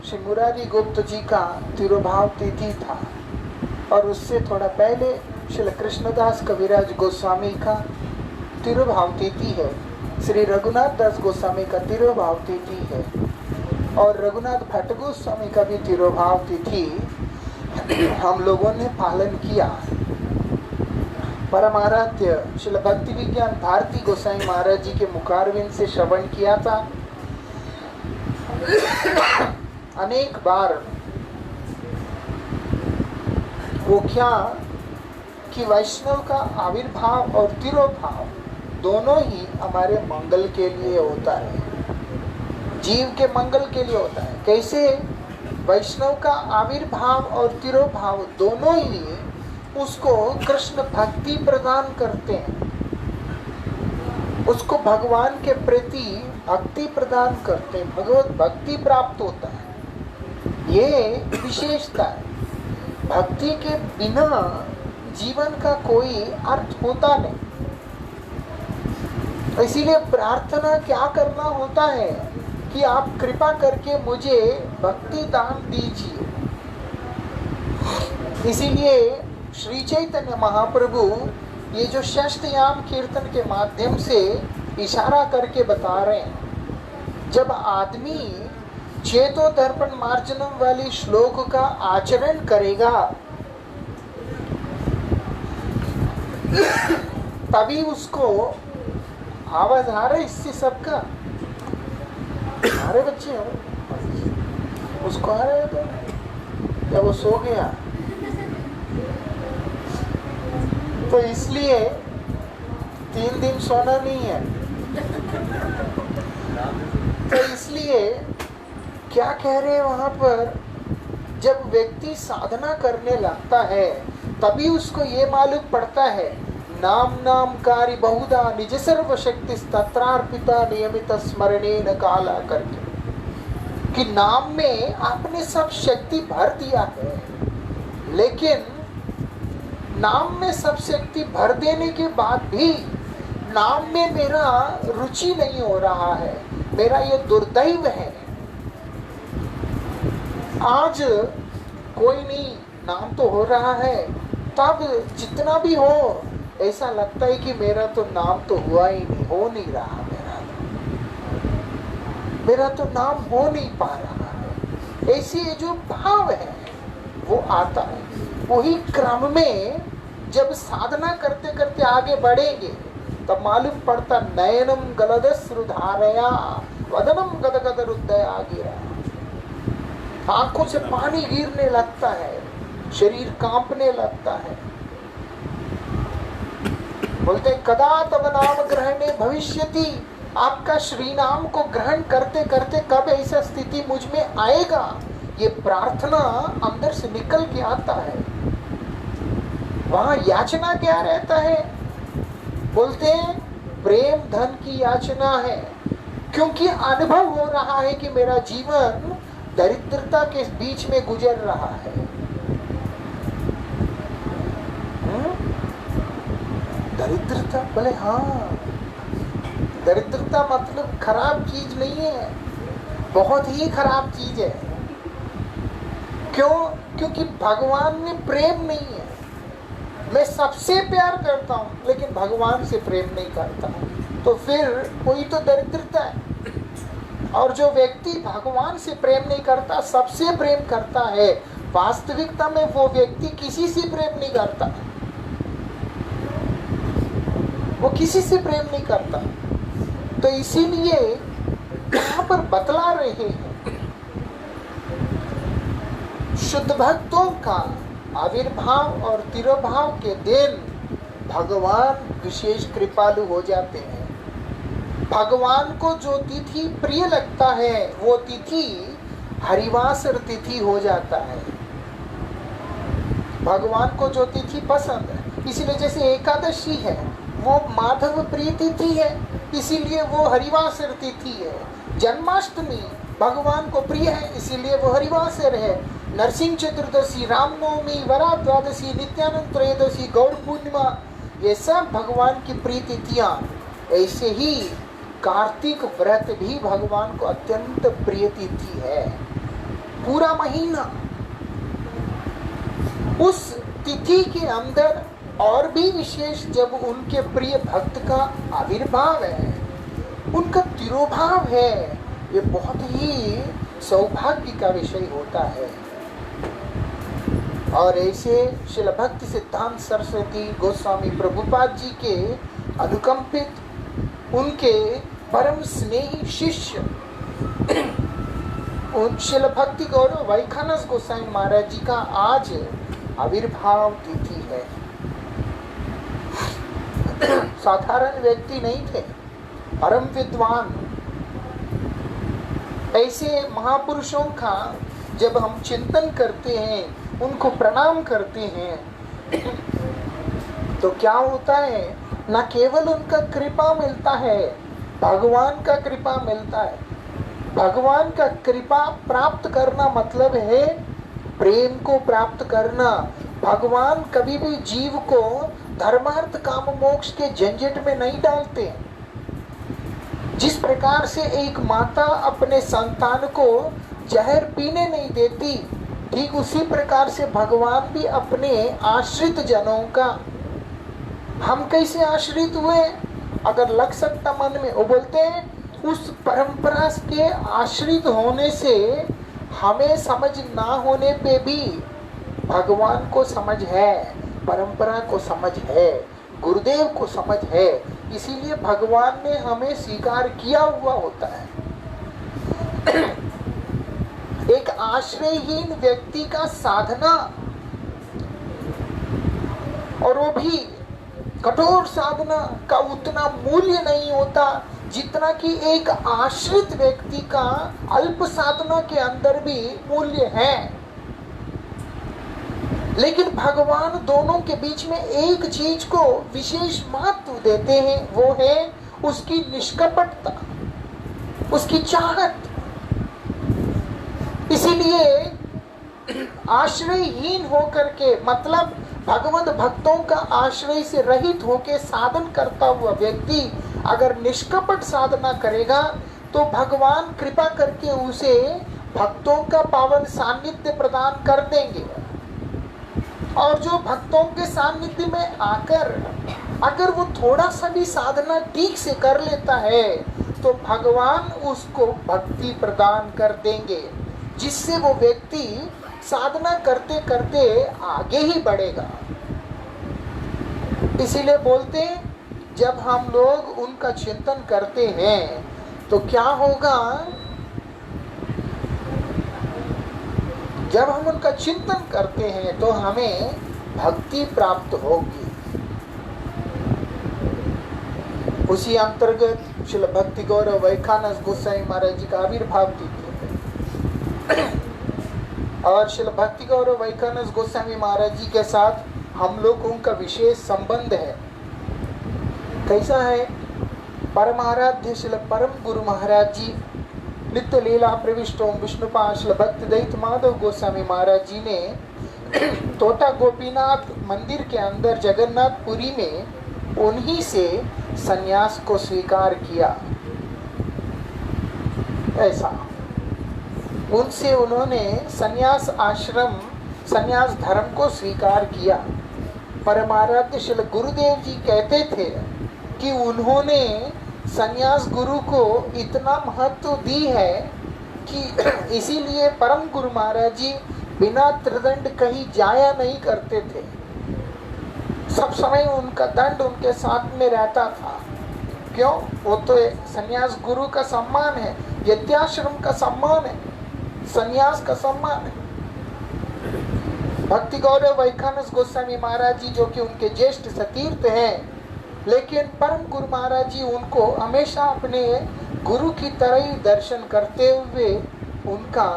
श्री मुरारी गुप्त जी का तिरोभाव तिथि था और उससे थोड़ा पहले श्री कृष्णदास कविराज गोस्वामी का तिरुभाव तिथि है। श्री रघुनाथ दास गोस्वामी का तिरुभाव तिथि है और रघुनाथ भट्ट गोस्वामी का भी तिरुभाव तिथि हम लोगों ने पालन किया। परमाराध्य श्री भक्ति विज्ञान भारती गोसाई महाराज जी के मुखारविंद से श्रवण किया था। अनेक बार वो क्या कि वैष्णव का आविर्भाव और तिरोभाव दोनों ही हमारे मंगल के लिए होता है। जीव के मंगल के लिए होता है। कैसे? वैष्णव का आविर्भाव और तिरोभाव दोनों ही उसको कृष्ण भक्ति प्रदान करते हैं, उसको भगवान के प्रति भक्ति प्रदान करते हैं, भगवत भक्ति प्राप्त होता है। ये विशेषता है। भक्ति के बिना जीवन का कोई अर्थ होता नहीं। इसीलिए प्रार्थना क्या करना होता है कि आप कृपा करके मुझे भक्ति दान दीजिए। इसीलिए श्री चैतन्य महाप्रभु ये जो षष्ठयाम कीर्तन के माध्यम से इशारा करके बता रहे हैं, जब आदमी चेतो दर्पण मार्जनम वाली श्लोक का आचरण करेगा तभी उसको आवाज आ रहा है इससे सबका, आ रहे बच्चे हो, उसको आ रहे तो क्या वो सो गया? तो इसलिए 3 दिन सोना नहीं है। तो इसलिए क्या कह रहे हैं वहां पर, जब व्यक्ति साधना करने लगता है तभी उसको ये मालूम पड़ता है नाम नाम कार्य बहुधा निज सर्व शक्ति तत्रार्पिता नियमित स्मरणे न काला करके, कि नाम में आपने सब शक्ति भर दिया है, लेकिन नाम में सब शक्ति भर देने के बाद भी नाम में मेरा रुचि नहीं हो रहा है, मेरा ये दुर्दैव है। आज कोई नहीं, नाम तो हो रहा है, तब जितना भी हो ऐसा लगता है कि मेरा तो नाम तो हुआ ही नहीं, हो नहीं रहा, मेरा तो नाम हो नहीं पा रहा है। ऐसी जो भाव है वो आता है। वही क्रम में जब साधना करते करते आगे बढ़ेंगे तब मालूम पड़ता नयनम गलदश्रुधारया वदनम गदगद हृदया गिरा, आंखों से पानी गिरने लगता है, शरीर कांपने लगता है। बोलते कदा तब नाम ग्रहणे भविष्यति, आपका श्री नाम को ग्रहण करते करते कब ऐसा स्थिति मुझ में आएगा, ये प्रार्थना अंदर से निकल के आता है। वहां याचना क्या रहता है? बोलते हैं प्रेम धन की याचना है, क्योंकि अनुभव हो रहा है कि मेरा जीवन दरिद्रता के बीच में गुजर रहा है। दरिद्रता, बोले हाँ, दरिद्रता मतलब खराब चीज नहीं है, बहुत ही खराब चीज है। क्यों? क्योंकि भगवान में प्रेम नहीं है। मैं सबसे प्यार करता हूँ लेकिन भगवान से प्रेम नहीं करता हूँ, तो फिर कोई तो दरिद्रता है। और जो व्यक्ति भगवान से प्रेम नहीं करता, सबसे प्रेम करता है, वास्तविकता में वो व्यक्ति किसी से प्रेम नहीं करता, वो किसी से प्रेम नहीं करता। तो इसीलिए यहाँ पर बतला रहे हैं शुद्ध भक्तों का आविर्भाव और तिरोभाव के दिन भगवान विशेष कृपालु हो जाते हैं। भगवान को जो तिथि प्रिय लगता है वो तिथि हरिवासर तिथि हो जाता है। भगवान को जो तिथि पसंद है, इसलिए जैसे एकादशी है वो माधव प्रिय तिथि है, इसीलिए वो हरिवासर तिथि है। जन्माष्टमी भगवान को प्रिय है, इसीलिए वो हरिवासर है। नरसिंह चतुर्दशी, रामनवमी, वरा द्वादशी, नित्यानंद त्रयोदशी, गौर पूर्णिमा, ये सब भगवान की प्रिय तिथियां। ऐसे ही कार्तिक व्रत भी भगवान को अत्यंत प्रिय तिथि है। पूरा महीना उस तिथि के अंदर और भी विशेष जब उनके प्रिय भक्त का आविर्भाव है, उनका तिरोभाव है, ये बहुत ही सौभाग्य का विषय होता है। और ऐसे श्रील भक्ति सिद्धांत सरस्वती गोस्वामी प्रभुपाद जी के अनुकंपित उनके परम स्नेही शिष्य श्रील भक्ति गौरव वैखानस गोसाई महाराज जी का आज आविर्भाव तिथि है। साधारण व्यक्ति नहीं थे, परम विद्वान, ऐसे महापुरुषों का जब हम चिंतन करते हैं, उनको प्रणाम करते हैं, तो क्या होता है, न केवल उनका कृपा मिलता है, भगवान का कृपा मिलता है। भगवान का कृपा प्राप्त करना मतलब है प्रेम को प्राप्त करना। भगवान कभी भी जीव को धर्मार्थ काम मोक्ष के झंझट में नहीं डालते। जिस प्रकार से एक माता अपने संतान को जहर पीने नहीं देती, ठीक उसी प्रकार से भगवान भी अपने आश्रित जनों का। हम कैसे आश्रित हुए, अगर लग सकता मन में, वो बोलते हैं उस परंपरा के आश्रित होने से हमें समझ ना होने पे भी भगवान को समझ है, परंपरा को समझ है, गुरुदेव को समझ है, इसीलिए भगवान ने हमें स्वीकार किया हुआ होता है। एक आश्रयहीन व्यक्ति का साधना, और वो भी कठोर साधना का उतना मूल्य नहीं होता जितना कि एक आश्रित व्यक्ति का अल्प साधना के अंदर भी मूल्य है। लेकिन भगवान दोनों के बीच में एक चीज को विशेष महत्व देते हैं, वो है उसकी निष्कपटता, उसकी चाहत। इसीलिए आश्रयहीन होकर के, मतलब भगवत भक्तों का आश्रय से रहित होकर साधन करता हुआ व्यक्ति अगर निष्कपट साधना करेगा तो भगवान कृपा करके उसे भक्तों का पावन सानिध्य प्रदान कर देंगे। और जो भक्तों के सानिध्य में आकर अगर वो थोड़ा सा भी साधना ठीक से कर लेता है तो भगवान उसको भक्ति प्रदान कर देंगे, जिससे वो व्यक्ति साधना करते करते आगे ही बढ़ेगा। इसीलिए बोलते हैं जब हम लोग उनका चिंतन करते हैं तो क्या होगा, जब हम उनका चिंतन करते हैं तो हमें भक्ति प्राप्त होगी। उसी अंतर्गत श्रील भक्ति गौरव वैखानस गोसाई महाराज जी का आविर्भाव तिथि है और श्रील भक्ति गौरव वैखानस गोस्वामी महाराज जी के साथ हम लोगों का विशेष संबंध है। कैसा है, परमाराध्य श्रील परम गुरु महाराज जी नित्य लीला प्रविष्टों विष्णुपाद श्रील भक्ति दैत माधव गोस्वामी महाराज जी ने तोता गोपीनाथ मंदिर के अंदर जगन्नाथपुरी में उन्हीं से संन्यास को स्वीकार किया। ऐसा उनसे उन्होंने संन्यास आश्रम, संन्यास धर्म को स्वीकार किया। परमाराध्य श्री गुरुदेव जी कहते थे कि उन्होंने संन्यास गुरु को इतना महत्व दी है कि इसीलिए परम गुरु महाराज जी बिना त्रिदंड कहीं जाया नहीं करते थे। सब समय उनका दंड उनके साथ में रहता था। क्यों? वो तो संन्यास गुरु का सम्मान है, यत्याश्रम का सम्मान है, संन्यास का सम्मान है। भक्ति गौरव वैखानस गोस्वामी महाराज जी जो कि उनके ज्येष्ठ सतीर्थ हैं, लेकिन परम गुरु महाराज जी उनको हमेशा अपने गुरु की तरह ही दर्शन करते हुए उनका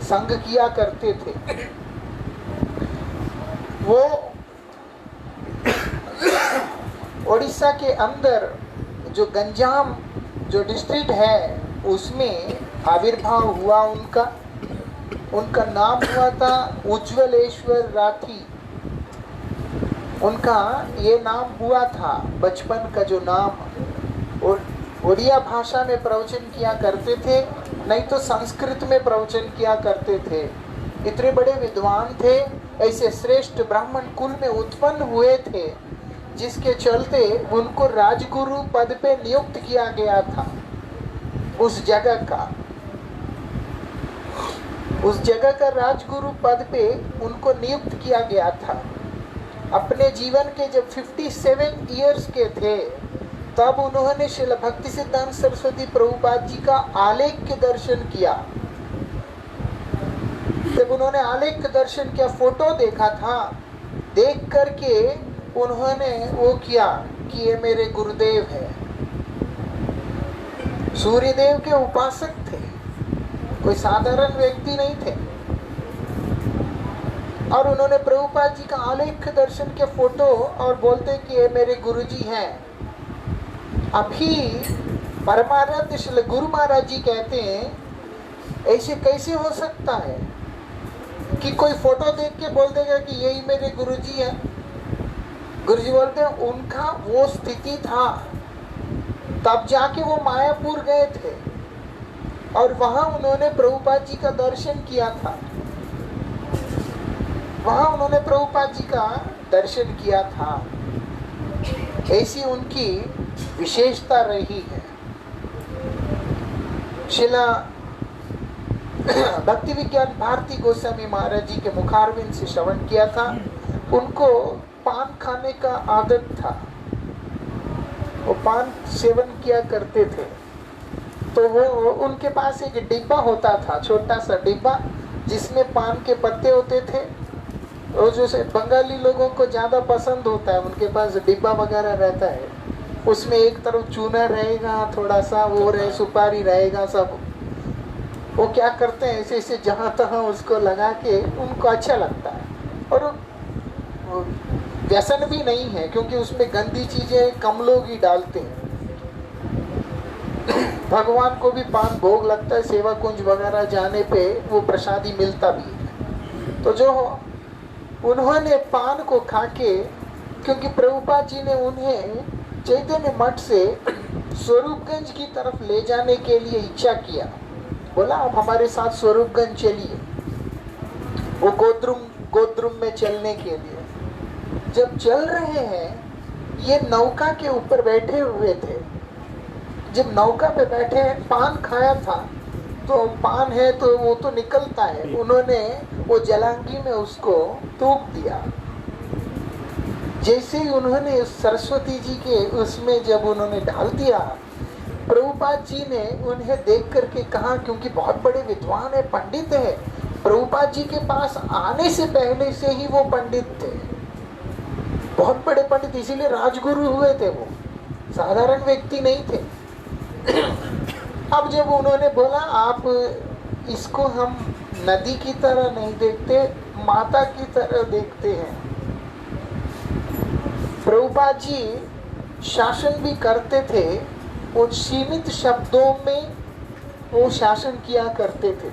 संग किया करते थे। वो ओडिशा के अंदर जो गंजाम जो डिस्ट्रिक्ट है उसमें आविर्भाव हुआ उनका। उनका नाम हुआ था उज्ज्वलेश्वर राठी। उनका ये नाम हुआ था बचपन का जो नाम। और उड़िया भाषा में प्रवचन किया करते थे, नहीं तो संस्कृत में प्रवचन किया करते थे। इतने बड़े विद्वान थे, ऐसे श्रेष्ठ ब्राह्मण कुल में उत्पन्न हुए थे, जिसके चलते उनको राजगुरु पद पे नियुक्त किया गया था। उस जगह का राजगुरु पद पे उनको नियुक्त किया गया था। अपने जीवन के जब 57 इयर्स के थे तब उन्होंने श्रील भक्ति सिद्धांत सरस्वती प्रभुपाद जी का आलेख के दर्शन किया। जब उन्होंने आलेख के दर्शन किया, फोटो देखा था, देख करके उन्होंने वो किया कि ये मेरे गुरुदेव है। सूर्यदेव के उपासक थे, कोई साधारण व्यक्ति नहीं थे। और उन्होंने प्रभुपाद जी का आलेख दर्शन के फोटो और बोलते कि ये मेरे गुरुजी हैं। अभी परमाराध्य श्री गुरु महाराज जी कहते हैं ऐसे कैसे हो सकता है कि कोई फोटो देख के बोल देगा कि यही मेरे गुरुजी हैं। गुरुजी बोलते हैं उनका वो स्थिति था, तब जाके वो मायापुर गए थे और वहां उन्होंने प्रभुपाद जी का दर्शन किया था। वहां उन्होंने प्रभुपाद जी का दर्शन किया था। ऐसी उनकी विशेषता रही है। शिला भक्ति विज्ञान भारती गोस्वामी महाराज जी के मुखारविंद से श्रवण किया था। उनको पान खाने का आदत था, वो पान सेवन किया करते थे। तो वो उनके पास एक डिब्बा होता था, छोटा सा डिब्बा जिसमें पान के पत्ते होते थे। वो जो से बंगाली लोगों को ज़्यादा पसंद होता है, उनके पास डिब्बा वगैरह रहता है। उसमें एक तरफ चूना रहेगा, थोड़ा सा वो रहे, सुपारी रहेगा, सब वो क्या करते हैं ऐसे ऐसे जहाँ तहाँ उसको लगा के उनको अच्छा लगता है। और व्यसन भी नहीं है क्योंकि उसमें गंदी चीज़ें कम लोग ही डालते हैं। भगवान को भी पान भोग लगता है, सेवा कुंज वगैरह जाने पे वो प्रसादी मिलता भी है। तो जो उन्होंने पान को खाके, क्योंकि प्रभुपाद जी ने उन्हें चैतन्य मठ से स्वरूपगंज की तरफ ले जाने के लिए इच्छा किया, बोला आप हमारे साथ स्वरूपगंज चलिए, वो गोद्रुम में चलने के लिए। जब चल रहे हैं, ये नौका के ऊपर बैठे हुए थे। जब नौका पे बैठे हैं, पान खाया था, तो पान है तो वो तो निकलता है, उन्होंने वो जलांगी में उसको तूप दिया। जैसे ही उन्होंने सरस्वती जी के उसमें जब उन्होंने डाल दिया, प्रभुपाद जी ने उन्हें देख करके कहा, क्योंकि बहुत बड़े विद्वान है, पंडित है, प्रभुपाद जी के पास आने से पहले से ही वो पंडित थे, बहुत बड़े पंडित, इसीलिए राजगुरु हुए थे, वो साधारण व्यक्ति नहीं थे। अब जब उन्होंने बोला आप इसको हम नदी की तरह नहीं देखते, माता की तरह देखते हैं। प्रभुपाद जी शासन भी करते थे, वो सीमित शब्दों में वो शासन किया करते थे।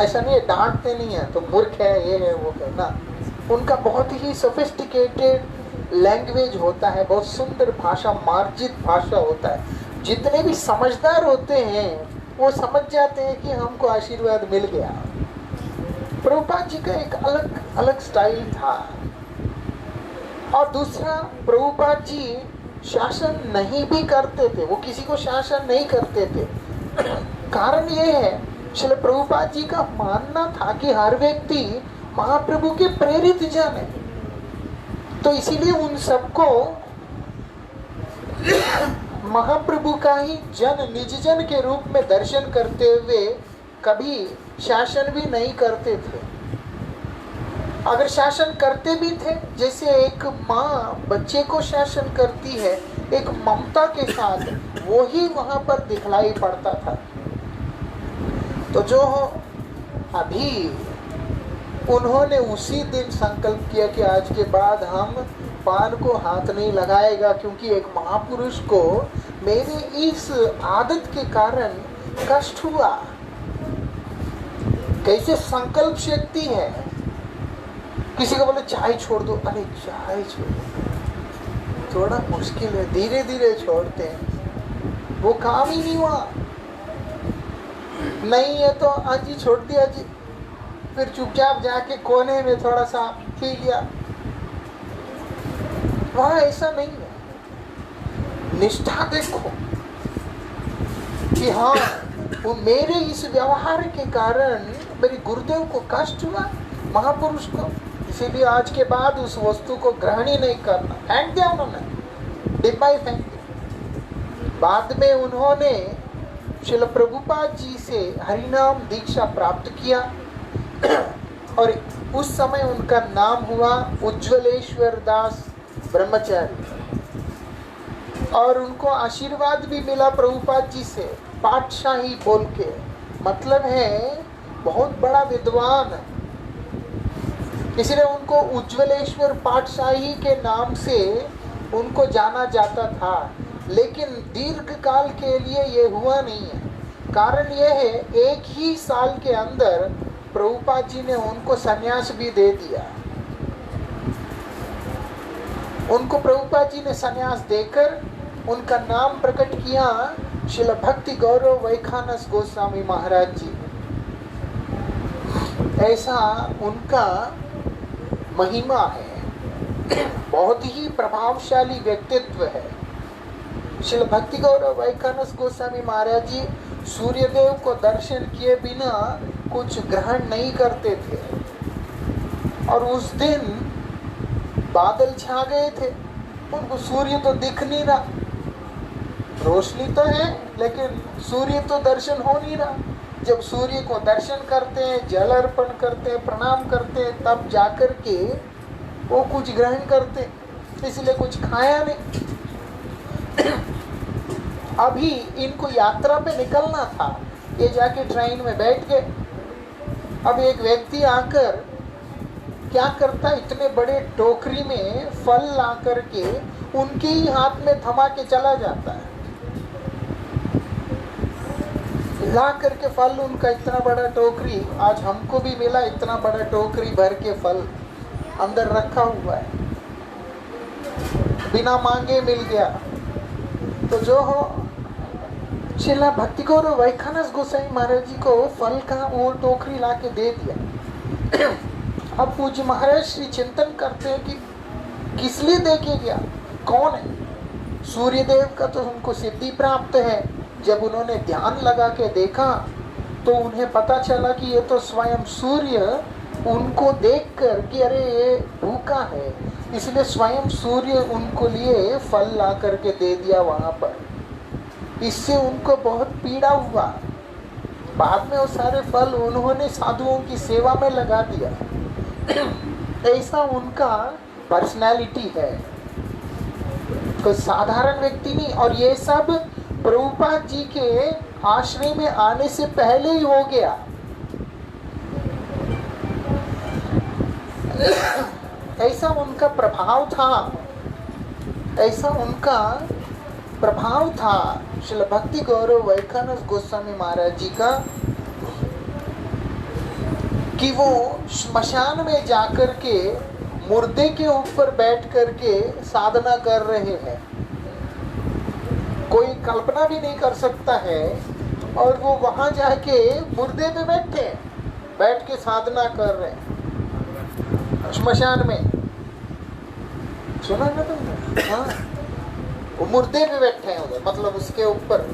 ऐसा नहीं है डांटते नहीं है तो मूर्ख है, ये है वो है ना। उनका बहुत ही सोफिस्टिकेटेड लैंग्वेज होता है, बहुत सुंदर भाषा, मार्जित भाषा होता है। जितने भी समझदार होते हैं वो समझ जाते हैं कि हमको आशीर्वाद मिल गया। प्रभुपाद जी का एक अलग स्टाइल था। और दूसरा, प्रभुपाद जी शासन नहीं भी करते थे, वो किसी को शासन नहीं करते थे। कारण ये है, श्रील प्रभुपाद जी का मानना था कि हर व्यक्ति महाप्रभु के प्रेरित जन है, तो इसीलिए उन सबको महाप्रभु का ही जन, निज जन के रूप में दर्शन करते हुए कभी शासन भी नहीं करते थे। अगर शासन करते भी थे, जैसे एक माँ बच्चे को शासन करती है एक ममता के साथ, वो ही वहाँ पर दिखलाई पड़ता था। तो जो अभी उन्होंने उसी दिन संकल्प किया कि आज के बाद हम पान को हाथ नहीं लगाएगा, क्योंकि एक महापुरुष को मेरे इस आदत के कारण कष्ट हुआ। कैसे संकल्प शक्ति है। किसी को बोले चाय छोड़ दो, अरे चाय छोड़, थोड़ा मुश्किल है, धीरे धीरे छोड़ते हैं, वो काम ही नहीं हुआ। नहीं है तो आज ही छोड़ दिया जी, फिर चुपचाप जाके कोने में थोड़ा सा पी लिया। वहां ऐसा नहीं है। निष्ठा देखो कि हाँ, वो मेरे इस व्यवहार के कारण मेरे गुरुदेव को कष्ट हुआ, महापुरुष को, इसीलिए आज के बाद उस वस्तु को ग्रहण ही नहीं करना। फेंक दिया उन्होंने, डिब्बा ही फेंक दिया। बाद में उन्होंने श्रील प्रभुपाद जी से हरिनाम दीक्षा प्राप्त किया और उस समय उनका नाम हुआ उज्ज्वलेश्वर दास ब्रह्मचारी। और उनको आशीर्वाद भी मिला प्रभुपाद जी से, पातशाही बोल के, मतलब है बहुत बड़ा विद्वान, इसलिए उनको उज्ज्वलेश्वर पाठशाही के नाम से उनको जाना जाता था। लेकिन दीर्घ काल के लिए ये हुआ नहीं है। कारण ये है, एक ही साल के अंदर प्रभुपाद जी ने उनको संन्यास भी दे दिया। उनको प्रभुपाद जी ने संन्यास देकर उनका नाम प्रकट किया श्रील भक्ति गौरव वैखानस गोस्वामी महाराज जी। ऐसा उनका महिमा है, बहुत ही प्रभावशाली व्यक्तित्व है। श्रील भक्ति गौरव वैखानस गोस्वामी महाराज जी सूर्यदेव को दर्शन किए बिना कुछ ग्रहण नहीं करते थे। और उस दिन बादल छा गए थे, उनको सूर्य तो दिख नहीं रहा, रोशनी तो है लेकिन सूर्य तो दर्शन हो नहीं रहा। जब सूर्य को दर्शन करते हैं, जल अर्पण करते हैं, प्रणाम करते हैं, तब जाकर के वो कुछ ग्रहण करते हैं। इसलिए कुछ खाया नहीं। अभी इनको यात्रा पे निकलना था, ये जाके ट्रेन में बैठ गए। अब एक व्यक्ति आकर क्या करता, इतने बड़े टोकरी में फल ला करके उनके ही हाथ में थमा के चला जाता है। ला करके फल, उनका इतना बड़ा टोकरी, आज हमको भी मिला इतना बड़ा टोकरी भर के फल अंदर रखा हुआ है, बिना मांगे मिल गया। तो जो हो श्रीला भक्ति गौरव वैखानस गोसाई महाराज जी को फल का वो टोकरी ला के दे दिया। अब पूज्य महाराज श्री चिंतन करते हैं कि किस लिए दे के गया, कौन है। सूर्यदेव का तो उनको सिद्धि प्राप्त है। जब उन्होंने ध्यान लगा के देखा तो उन्हें पता चला कि ये तो स्वयं सूर्य उनको देखकर कि अरे ये भूखा है, इसलिए स्वयं सूर्य उनको लिए फल ला करके दे दिया वहाँ पर। इससे उनको बहुत पीड़ा हुआ। बाद में वो सारे फल उन्होंने साधुओं की सेवा में लगा दिया। ऐसा उनका पर्सनालिटी है, कोई साधारण व्यक्ति नहीं। और ये सब प्रभुपाद जी के आश्रय में आने से पहले ही हो गया। ऐसा उनका प्रभाव था, ऐसा उनका प्रभाव था श्रील भक्ति गौरव वैखानस गोस्वामी महाराज जी का, कि वो श्मशान में जाकर के मुर्दे के ऊपर बैठ करके साधना कर रहे हैं। कोई कल्पना भी नहीं कर सकता है। और वो वहां जाके मुर्दे पे बैठ के साधना कर रहे हैं श्मशान में। सुना ना तुमने? हाँ, वो मुर्दे पे बैठे हैं उधर, मतलब उसके ऊपर।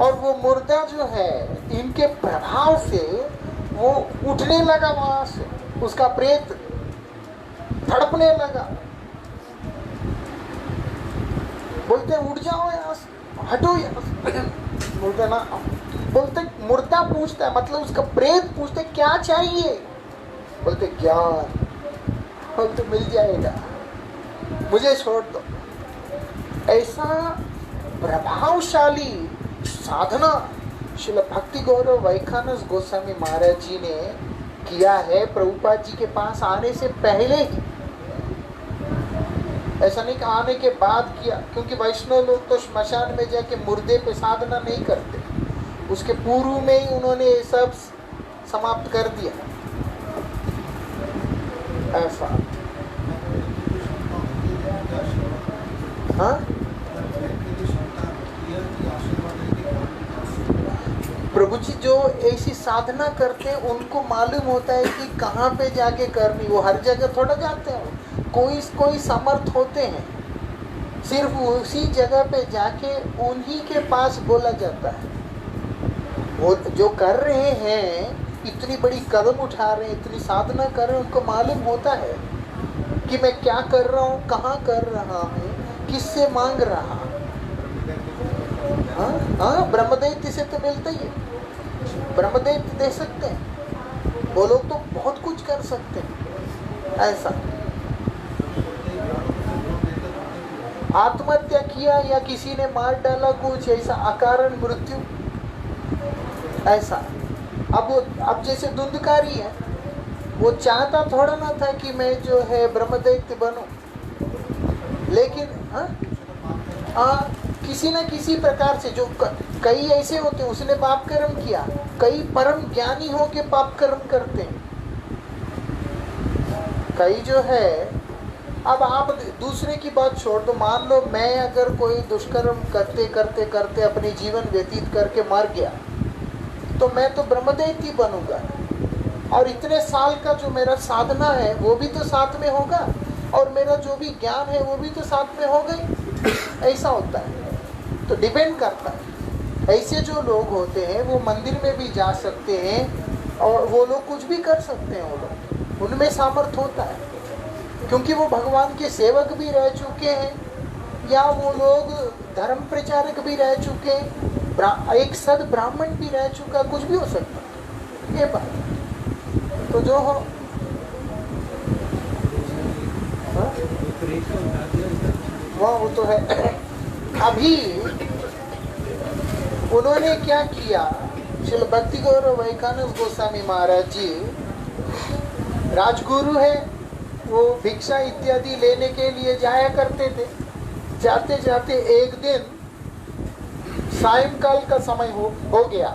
और वो मुर्दा जो है, इनके प्रभाव से वो उठने लगा वहां से, उसका प्रेत तड़पने लगा। बोलते उठ जाओ यहाँ से, हटो यहाँ से। बोलते ना, बोलते मुर्दा पूछता है, मतलब उसका प्रेत पूछते क्या चाहिए। बोलते ज्ञान। बोलते मिल जाएगा, मुझे छोड़ दो। ऐसा प्रभावशाली साधना श्रील भक्ति गौरव वैखानस गोस्वामी महाराज जी ने किया है प्रभुपाद जी के पास आने से पहले ही। ऐसा नहीं कि आने के बाद किया, क्योंकि वैष्णव लोग तो श्मशान में जाके मुर्दे पे साधना नहीं करते। उसके पूर्व में ही उन्होंने ये सब समाप्त कर दिया। ऐसा हाँ, प्रभु जी जो ऐसी साधना करते हैं उनको मालूम होता है कि कहाँ पे जाके करनी। वो हर जगह थोड़ा जाते हैं, कोई समर्थ होते हैं, सिर्फ उसी जगह पे जाके उन्हीं के पास बोला जाता है। वो जो कर रहे हैं, इतनी बड़ी कदम उठा रहे हैं, इतनी साधना कर रहे हैं, उनको मालूम होता है कि मैं क्या कर रहा हूँ, कहाँ कर रहा हूँ, किससे मांग रहा। हाँ, ब्रह्मदैत्य से तो मिलता ही है। ब्रह्मदैत्य दे सकते हैं, वो लोग तो बहुत कुछ कर सकते हैं। ऐसा आत्महत्या किया या किसी ने मार डाला, कुछ ऐसा अकारण मृत्यु, ऐसा। अब जैसे धुंधकारी है, वो चाहता थोड़ा ना था कि मैं जो है ब्रह्मदैत्य बनूं, लेकिन किसी न किसी प्रकार से जो कई ऐसे होते हैं, उसने पाप कर्म किया, कई परम ज्ञानी हो के पाप कर्म करते हैं, कई जो है। अब आप दूसरे की बात छोड़ दो, मान लो मैं अगर कोई दुष्कर्म करते करते करते अपने जीवन व्यतीत करके मर गया, तो मैं तो ब्रह्मदैत्य बनूंगा, और इतने साल का जो मेरा साधना है वो भी तो साथ में होगा, और मेरा जो भी ज्ञान है वो भी तो साथ में हो गई। ऐसा होता है, तो डिपेंड करता है। ऐसे जो लोग होते हैं वो मंदिर में भी जा सकते हैं, और वो लोग कुछ भी कर सकते हैं, वो लोग, उनमें सामर्थ्य होता है, क्योंकि वो भगवान के सेवक भी रह चुके हैं, या वो लोग धर्म प्रचारक भी रह चुके हैं, एक सद ब्राह्मण भी रह चुका, कुछ भी हो सकता है ये बात। तो जो हो वो तो है। अभी उन्होंने क्या किया, श्रील भक्ति गौरव वैखानस गोस्वामी महाराज जी राजगुरु है, वो भिक्षा इत्यादि लेने के लिए जाया करते थे। जाते जाते एक दिन सायंकाल का समय हो गया,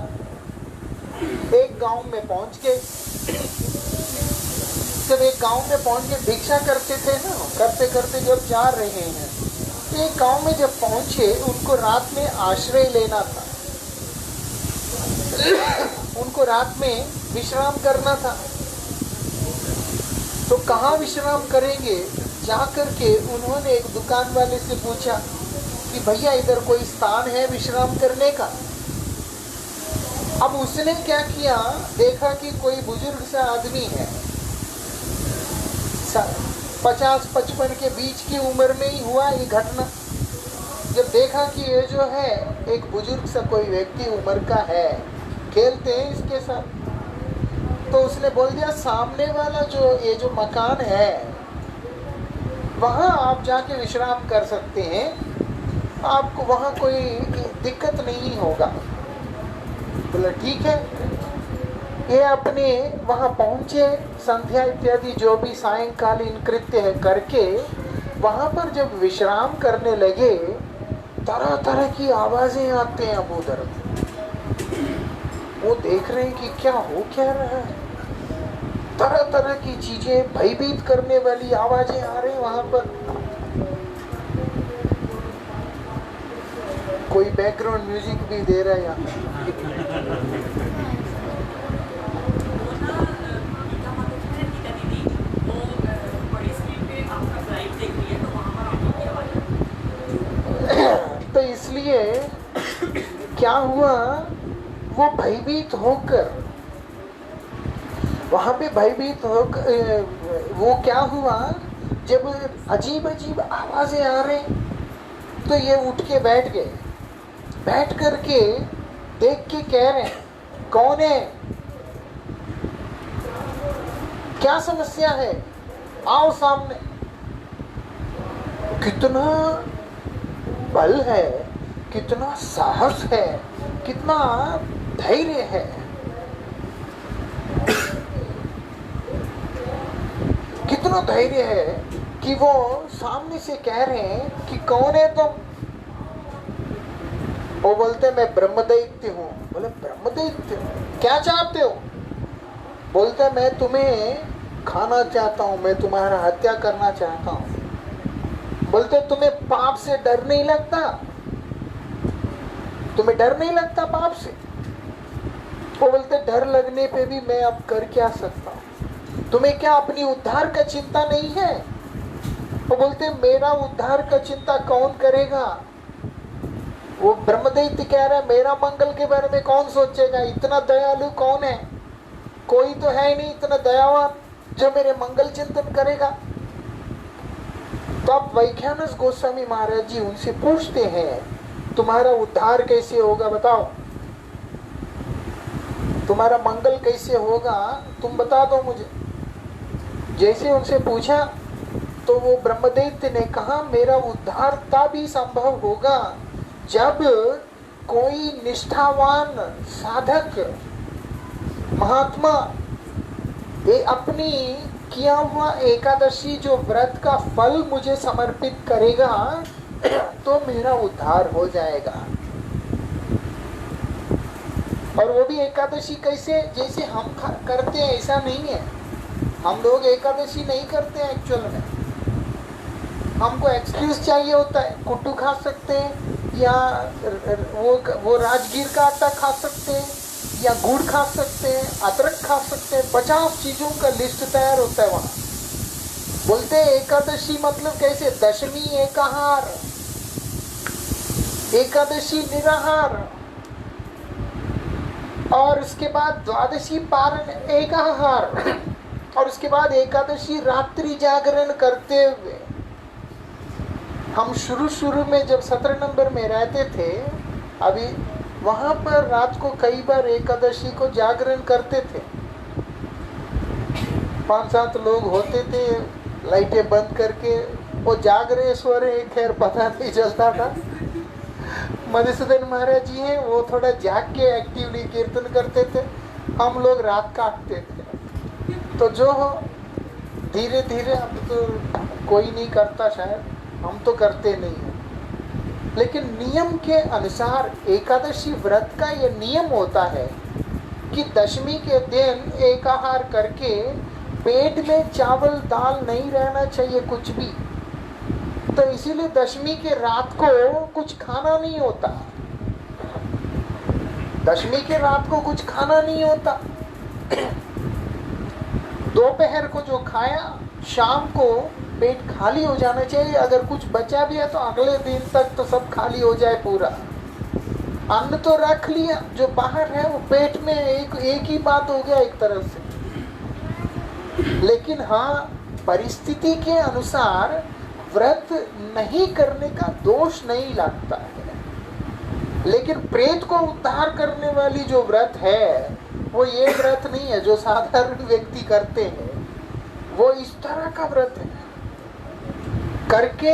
एक गांव में पहुंच गए। जब एक गांव में पहुंच के भिक्षा करते थे ना, करते करते जब जा रहे हैं, तो एक गांव में जब पहुंचे, उनको रात में आश्रय लेना था, उनको रात में विश्राम करना था। तो कहाँ विश्राम करेंगे, जाकर के उन्होंने एक दुकान वाले से पूछा कि भैया इधर कोई स्थान है विश्राम करने का। अब उसने क्या किया, देखा कि कोई बुजुर्ग सा आदमी है, 50-55 के बीच की उम्र में ही हुआ ये घटना। जब देखा कि ये जो है एक बुजुर्ग सा कोई व्यक्ति उम्र का है, खेलते हैं इसके साथ, तो उसने बोल दिया सामने वाला जो ये जो मकान है वहाँ आप जाके विश्राम कर सकते हैं, आपको वहाँ कोई दिक्कत नहीं होगा। बोला ठीक है। ये अपने वहाँ पहुँचे, संध्या इत्यादि जो भी सायंकालीन कृत्य है करके वहाँ पर जब विश्राम करने लगे, तरह तरह की आवाजें आते हैं। अब उधर वो देख रहे हैं कि क्या हो क्या रहा है, तरह तरह की चीजें, भयभीत करने वाली आवाजें आ रही वहां पर। कोई बैकग्राउंड म्यूजिक भी दे रहा है यहाँ। तो इसलिए क्या हुआ, वो भयभीत होकर वहां पे भयभीत होकर वो क्या हुआ, जब अजीब अजीब आवाजें आ रही तो ये उठ के बैठ गए। बैठ करके देख के कह रहे हैं कौन है, क्या समस्या है, आओ सामने। कितना बल है, कितना साहस है, कितना धैर्य है। कितना धैर्य है कि वो सामने से कह रहे हैं कि कौन है तुम। वो बोलते मैं ब्रह्मदैत्य हूँ। बोले ब्रह्मदैत्य, क्या चाहते हो? बोलते मैं तुम्हें खाना चाहता हूँ, मैं तुम्हारा हत्या करना चाहता हूँ। बोलते तुम्हें पाप से डर नहीं लगता? तुम्हें डर नहीं लगता पाप से? वो बोलते डर लगने पे भी मैं अब कर क्या सकता हूँ, तुम्हें क्या अपनी उद्धार का चिंता नहीं है? वो बोलते मेरा उद्धार का चिंता कौन करेगा? वो ब्रह्मदैत्य कह रहा है मेरा मंगल के बारे में कौन सोचेगा, इतना दयालु कौन है? कोई तो है नहीं इतना दयावान जो मेरे मंगल चिंतन करेगा। तो अब वैखानस गोस्वामी महाराज जी उनसे पूछते हैं तुम्हारा उद्धार कैसे होगा बताओ, तुम्हारा मंगल कैसे होगा, तुम बता दो मुझे। जैसे उनसे पूछा तो वो ब्रह्मदैत्य ने कहा मेरा उद्धार तभी संभव होगा जब कोई निष्ठावान साधक महात्मा ये अपनी किया हुआ एकादशी जो व्रत का फल मुझे समर्पित करेगा तो मेरा उद्धार हो जाएगा। और वो भी एकादशी कैसे, जैसे हम करते हैं ऐसा नहीं है। हम लोग एकादशी नहीं करते हैं एक्चुअल में। हमको एक्सक्यूज चाहिए होता है, कुट्टू खा सकते हैं या वो राजगीर का आटा खा सकते हैं या गुड़ खा सकते हैं, अदरक खा सकते हैं, 50 चीजों का लिस्ट तैयार होता है वहाँ। बोलते हैं एकादशी मतलब कैसे, दशमी एकाहार, एकादशी निराहार, और उसके बाद द्वादशी पारण एकाहार, और उसके बाद एकादशी रात्रि जागरण करते हुए। हम शुरू में जब 17 नंबर में रहते थे, अभी वहाँ पर रात को कई बार एकादशी को जागरण करते थे। 5-7 लोग होते थे, लाइटें बंद करके, वो जाग रहे सो रहे, खैर पता नहीं चलता था। मधुसूदन महाराज जी हैं, वो थोड़ा जाग के एक्टिवली कीर्तन करते थे, हम लोग रात काटते थे। तो जो हो धीरे धीरे, अब तो कोई नहीं करता शायद, हम तो करते नहीं हैं। लेकिन नियम के अनुसार एकादशी व्रत का ये नियम होता है कि दशमी के दिन एकाहार करके पेट में चावल दाल नहीं रहना चाहिए कुछ भी। तो इसीलिए दशमी के रात को कुछ खाना नहीं होता, दशमी के रात को कुछ खाना नहीं होता। दोपहर को जो खाया, शाम को पेट खाली हो जाना चाहिए। अगर कुछ बचा भी है तो अगले दिन तक तो सब खाली हो जाए पूरा। अन्न तो रख लिया, जो बाहर है वो पेट में एक ही बात हो गया एक तरह से। लेकिन हाँ, परिस्थिति के अनुसार व्रत नहीं करने का दोष नहीं लगता है। लेकिन प्रेत को उद्धार करने वाली जो व्रत है वो ये व्रत नहीं है जो साधारण व्यक्ति करते हैं, वो इस तरह का व्रत है। करके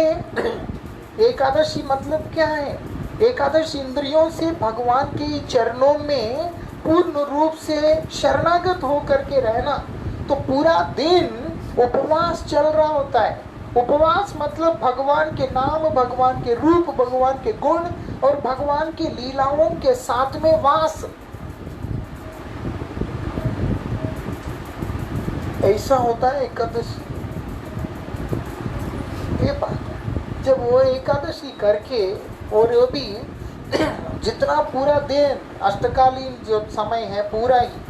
एकादशी मतलब क्या है, एकादश इंद्रियों से भगवान के चरणों में पूर्ण रूप से शरणागत होकर के रहना। तो पूरा दिन उपवास चल रहा होता है। उपवास मतलब भगवान के नाम, भगवान के रूप, भगवान के गुण और भगवान की लीलाओं के साथ में वास। ऐसा होता है एकादशी। ये बात है, जब वो एकादशी करके, और वो भी जितना पूरा दिन अष्टकालीन जो समय है पूरा ही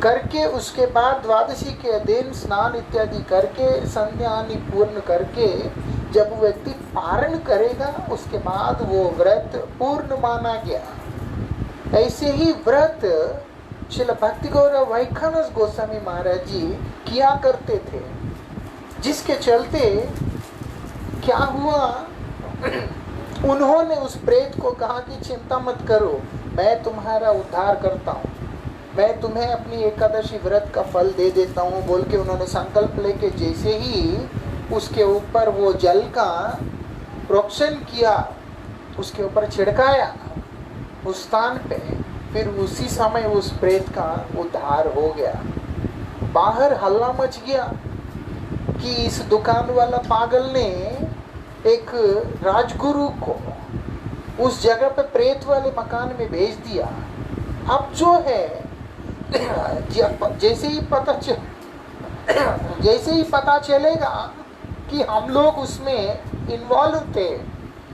करके, उसके बाद द्वादशी के दिन स्नान इत्यादि करके, संध्या आदि पूर्ण करके जब व्यक्ति पारण करेगा, उसके बाद वो व्रत पूर्ण माना गया। ऐसे ही व्रत श्रील भक्ति गौरव वैखानस गोस्वामी महाराज जी किया करते थे, जिसके चलते क्या हुआ, उन्होंने उस प्रेत को कहा कि चिंता मत करो, मैं तुम्हारा उद्धार करता हूँ, मैं तुम्हें अपनी एकादशी व्रत का फल दे देता हूँ बोल के उन्होंने संकल्प लेके जैसे ही उसके ऊपर वो जल का प्रोक्षण किया, उसके ऊपर छिड़काया उस स्थान पे, फिर उसी समय उस प्रेत का उद्धार हो गया। बाहर हल्ला मच गया कि इस दुकान वाला पागल ने एक राजगुरु को उस जगह पे प्रेत वाले मकान में भेज दिया। अब जो है जैसे ही पता चलेगा कि हम लोग उसमें इन्वॉल्व थे,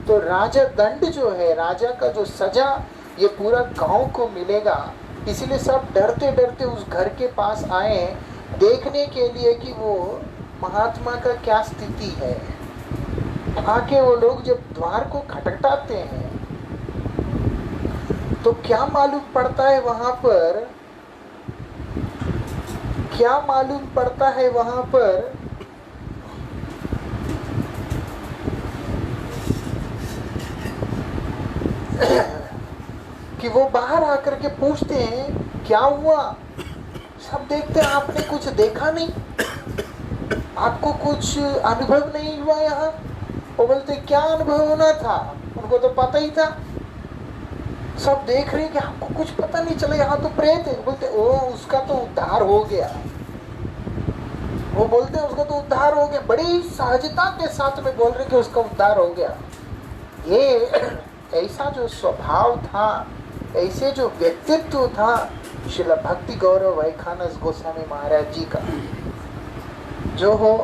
तो राजा दंड जो है, राजा का जो सजा, ये पूरा गांव को मिलेगा। इसलिए सब डरते डरते उस घर के पास आए देखने के लिए कि वो महात्मा का क्या स्थिति है। आके वो लोग जब द्वार को खटखटाते हैं तो क्या मालूम पड़ता है वहां पर, क्या मालूम पड़ता है वहां पर कि वो बाहर आकर के पूछते हैं क्या हुआ। सब देखते हैं आपने कुछ देखा नहीं, आपको कुछ अनुभव नहीं हुआ यहाँ। वो बोलते क्या अनुभव होना था, उनको तो पता ही था सब देख रहे हैं कि हमको कुछ पता नहीं चला, यहाँ तो प्रेत है। बोलते ओ उसका तो उद्धार हो गया। वो बोलते हैं उसका तो उद्धार हो गया, बड़ी सहजता के साथ में बोल रहे कि उसका उद्धार हो गया। ये ऐसा जो स्वभाव था, ऐसे जो व्यक्तित्व था श्रील भक्ति गौरव वैखानस गोस्वामी महाराज जी का, जो हो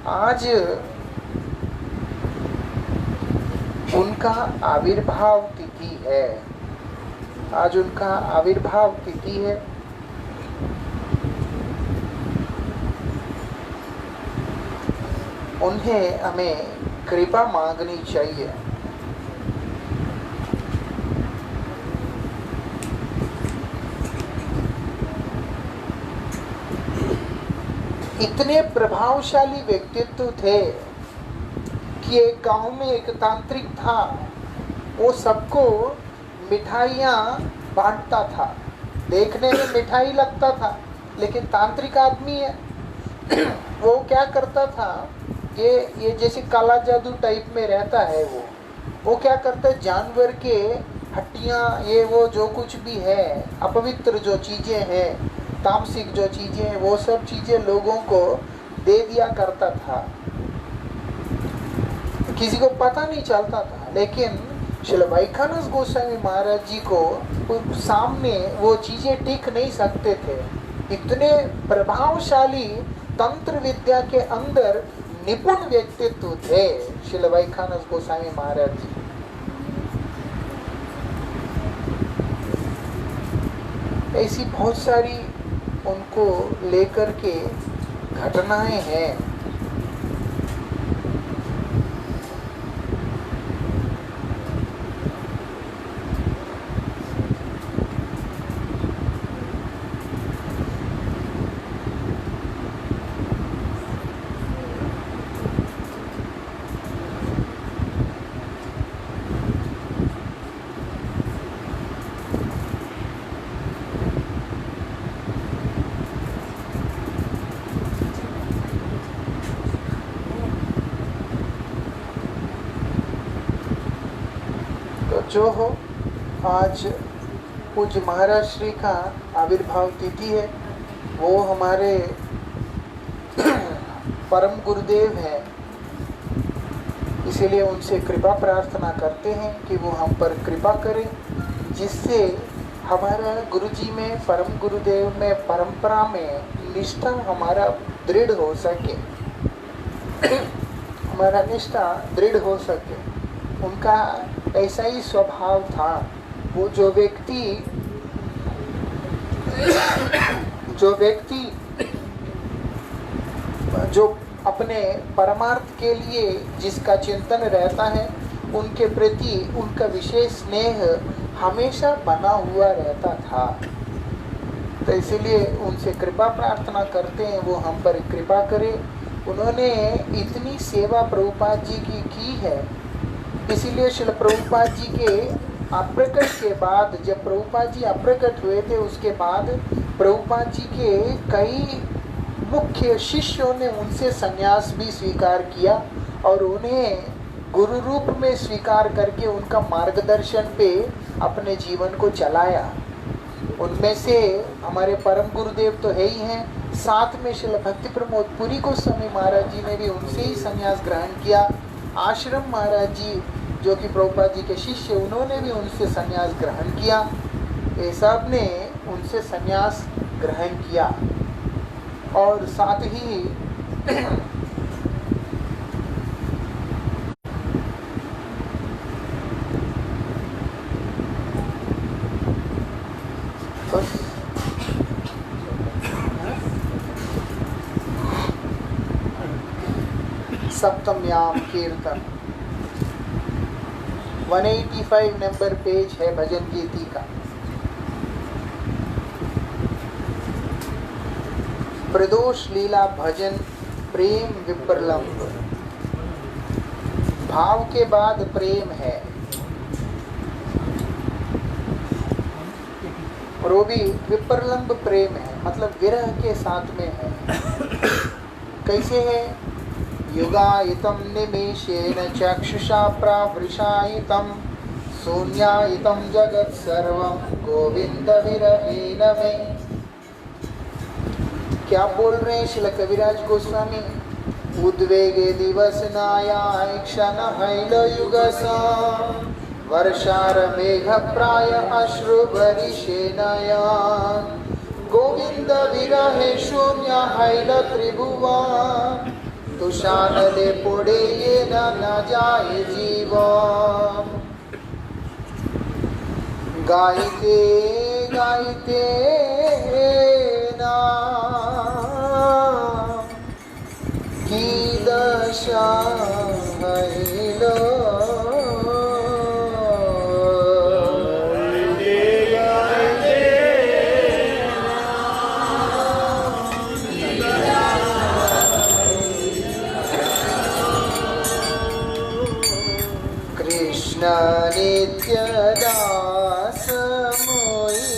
आज उनका आविर्भाव तिथि है। आज उनका आविर्भाव तिथि है। उन्हें हमें कृपा मांगनी चाहिए। इतने प्रभावशाली व्यक्तित्व थे कि एक गांव में एक तांत्रिक था, वो सबको मिठाइयाँ बांटता था। देखने में मिठाई लगता था, लेकिन तांत्रिक आदमी है। वो क्या करता था, ये जैसे काला जादू टाइप में रहता है। वो क्या करता है, जानवर के हड्डियाँ, ये वो जो कुछ भी है, अपवित्र जो चीज़ें हैं, तामसिक जो चीज़ें हैं, वो सब चीज़ें लोगों को दे दिया करता था। किसी को पता नहीं चलता था, लेकिन श्रील वैखानस गोस्वामी महाराज जी को सामने वो चीज़ें टिक नहीं सकते थे। इतने प्रभावशाली तंत्र विद्या के अंदर निपुण व्यक्तित्व थे श्रील वैखानस गोस्वामी महाराज जी। ऐसी बहुत सारी उनको लेकर के घटनाएं हैं। जो हो, आज पूज्य महाराज श्री का आविर्भाव तिथि है। वो हमारे परम गुरुदेव हैं, इसीलिए उनसे कृपा प्रार्थना करते हैं कि वो हम पर कृपा करें, जिससे हमारा गुरु जी में, परम गुरुदेव में, परंपरा में निष्ठा हमारा दृढ़ हो सके, हमारा निष्ठा दृढ़ हो सके। उनका ऐसा ही स्वभाव था। वो जो व्यक्ति जो अपने परमार्थ के लिए जिसका चिंतन रहता है, उनके प्रति उनका विशेष स्नेह हमेशा बना हुआ रहता था। तो इसीलिए उनसे कृपा प्रार्थना करते हैं, वो हम पर कृपा करें। उन्होंने इतनी सेवा प्रभुपाद जी की है, इसीलिए श्रील प्रभुपाद जी के अप्रकट के बाद, जब प्रभुपाद जी अप्रकट हुए थे, उसके बाद प्रभुपाद जी के कई मुख्य शिष्यों ने उनसे संन्यास भी स्वीकार किया और उन्हें गुरु रूप में स्वीकार करके उनका मार्गदर्शन पे अपने जीवन को चलाया। उनमें से हमारे परम गुरुदेव तो है ही हैं, साथ में श्रील भक्ति प्रमोद पुरी गोस्वामी महाराज जी ने भी उनसे ही संन्यास ग्रहण किया। आश्रम महाराज जी जो कि प्रभुपाद जी के शिष्य, उन्होंने भी उनसे संन्यास ग्रहण किया। ये सब ने उनसे संन्यास ग्रहण किया और साथ ही सप्तम्याम कीर्तन 185 नंबर पेज है भजन गीति का। प्रदोष लीला भजन प्रेम विप्रलंब। भाव के बाद प्रेम है और वो भी विप्रलंब प्रेम है, मतलब विरह के साथ में है। कैसे है? युगायितं निमेषेण चक्षुषा प्रावृषायितं शून्यायितं जगत् सर्वं गोविंद विरहीन में। क्या बोल रहे हैं श्रील कविराज गोस्वामी? उद्वेगे दिवस नायाय क्षण हैल युगसा वर्षार मेघ प्राय अश्रु भरिषे नयन गोविंद विरहे शून्य हैल त्रिभुवन तुषानले पोड़े ये न जाए जीवन। गाइते गाइते नाम की दशा हैलो कृष्ण नित्य दास मोहि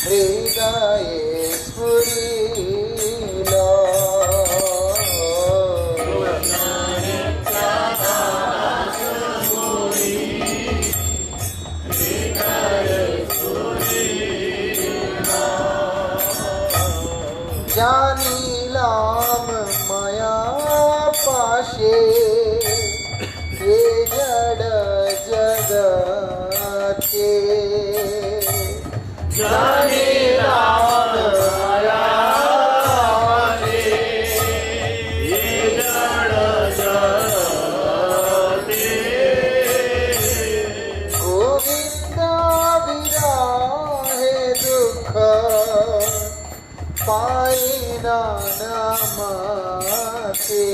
हृदय स्फुरिला। जानिलाम माया पाशे ये जड़ जगते जानिलाम माया पाशे ये जड़ जगते गोविंद विराहे दुख पाए नामाते।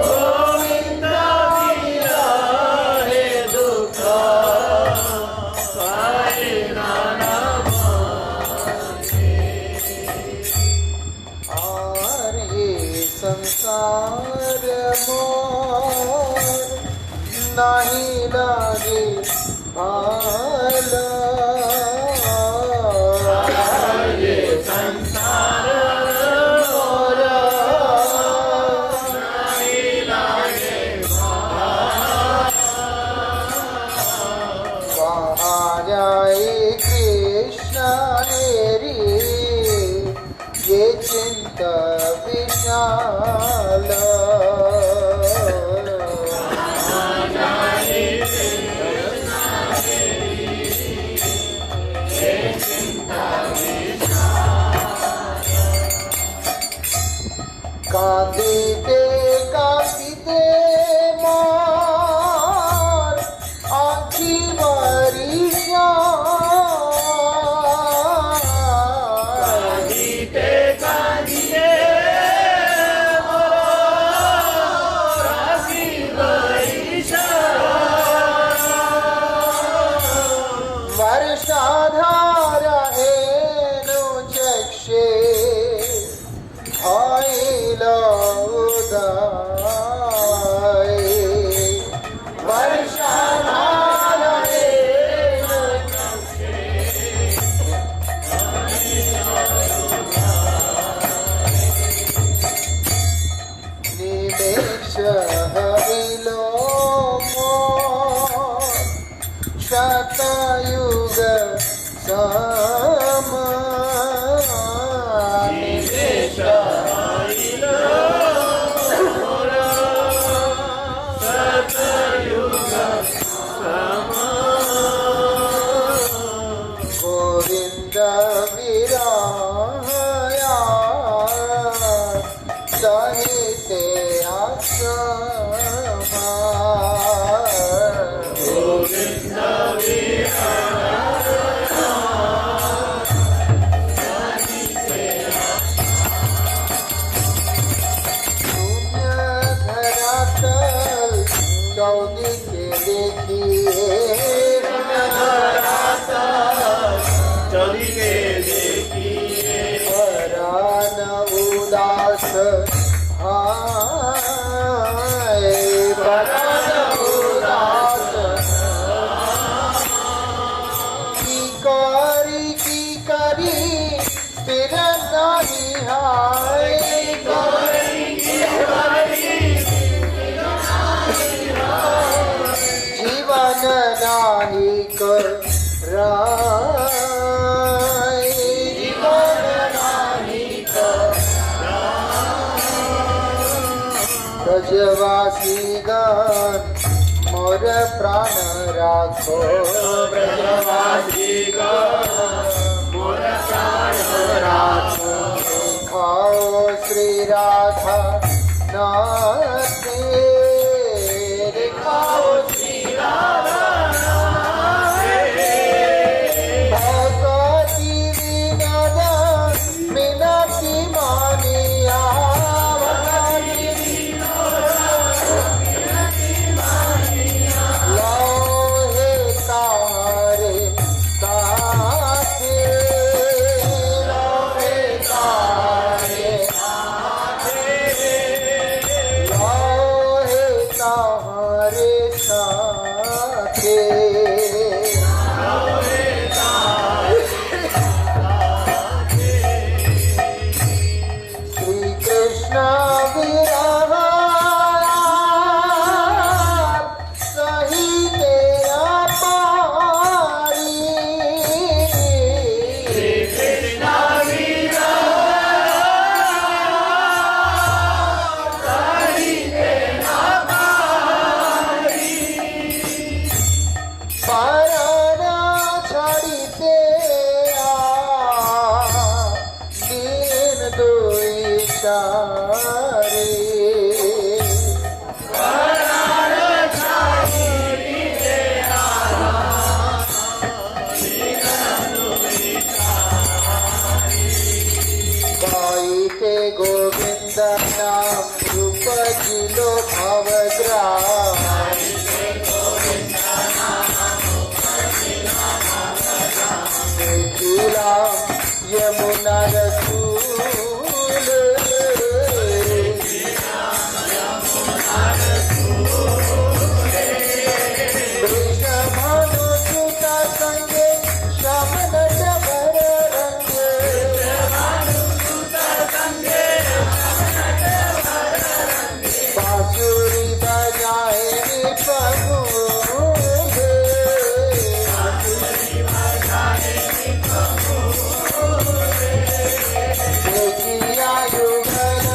गोविंद विरहे दुख पाए नामाते। और ये संसार मोर नहीं लागे भाला। ये संसार मोरा नहीं लागे वहाँ जाए कृष्ण मेरी ये चिंता विशाल। कांदीते कांदीते मार आँखी मारी कांदीते कांदीते मोरासी बरिशा वर्षाधारा हेनु चक्षे उदाय वर्षाधारा हेनु निमेष हविलो शतयुग समान। निमेष हविलो सतयुग समान। गोविंद विराया सहिते आश्रमा। गोविंद शून्य धरातल चौदी के देखिए चौदी के देखिए परान उदास हाय परान उदास की करी स्थिर नहीं हाय। ब्रजवासी गण मोर प्राण राखो ब्रजवासी मोर प्राण राखो खाओ श्री राधा नाथे खाओ श्री राधा भगवती विनोदा मिनती मानिया लोहे तारे साथे लोहे तारे लोहे तारे साथे श्री कृष्ण विरह सही तेरा पारी कृष्ण वीरा पाराना छाड़ीते दीन दुई चारे गाइते गोविंद नाम रूप जिलो भवग्राम देखिला यमुना रसूल कृष्ण भानु सुता संगे श्याम नट भर रंगे बांसुरी बजाए पगुले देखिया युगल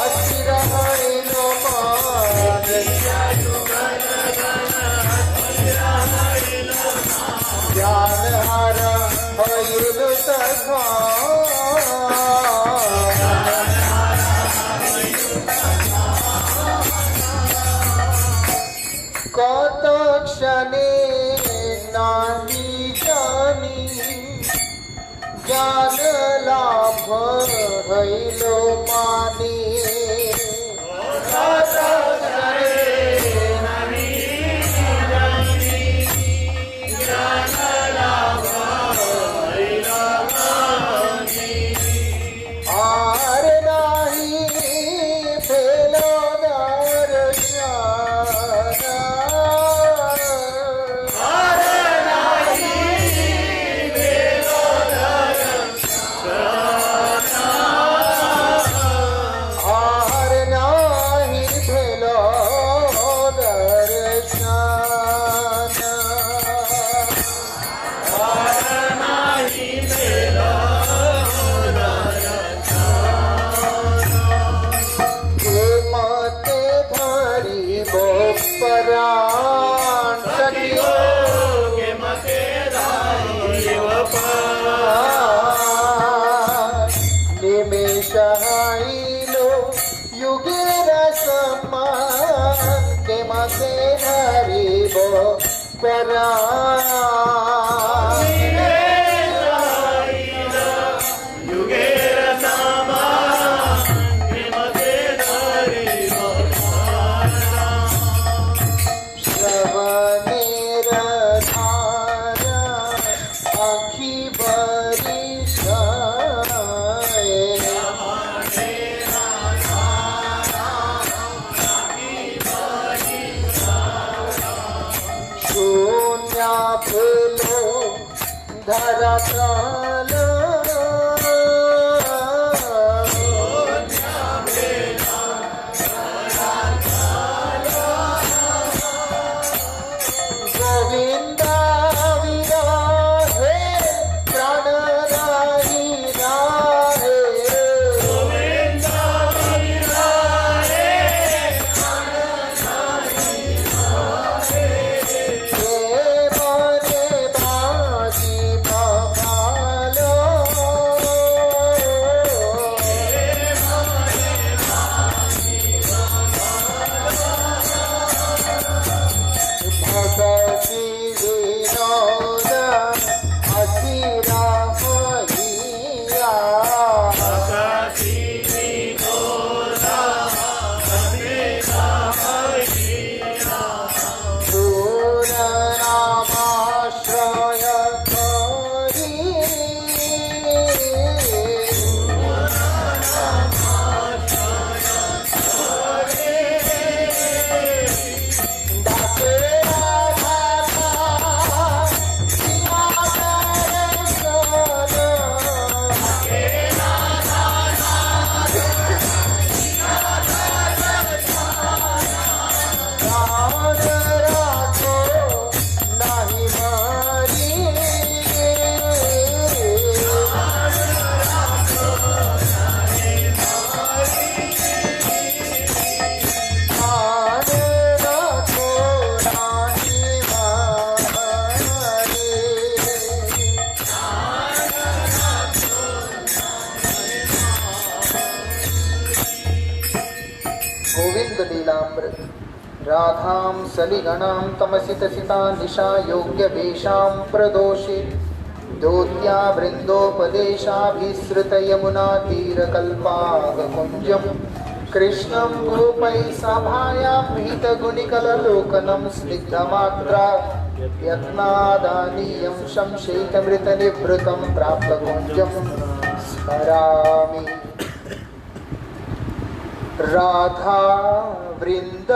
अस्थिर हरिलो मान ज्ञान हर हरिलो तथा कत क्षणे नानी जानी ज्ञान लाभ हईलो मानी आर नाही फेलो आर नाही भेलो दर्शन हे मते धरी बोपराण सखियो के मते धारी निमेष हाइलो युगेर समान के मते धरी बोपराण युगेर सामान के मते धारी श्रवणेर धारा आखी बरिशाए शून्य फेलो धरातल गोविंद विराहे प्राण राही राहे राधां सलिगणां तमसितसिता निशा योग्यवेषां प्रदोषे दोत्या वृन्दोपदेशाभिसृत यमुना तीरकल्पागकुञ्जं कृष्णं गोपैः सभायां भीतगुणिकललोकनं स्निग्धमात्रा यत्नादानीयं शंशैकमृतनिभृतं प्राप्तकुञ्जं स्मरामि। राधा वृन्द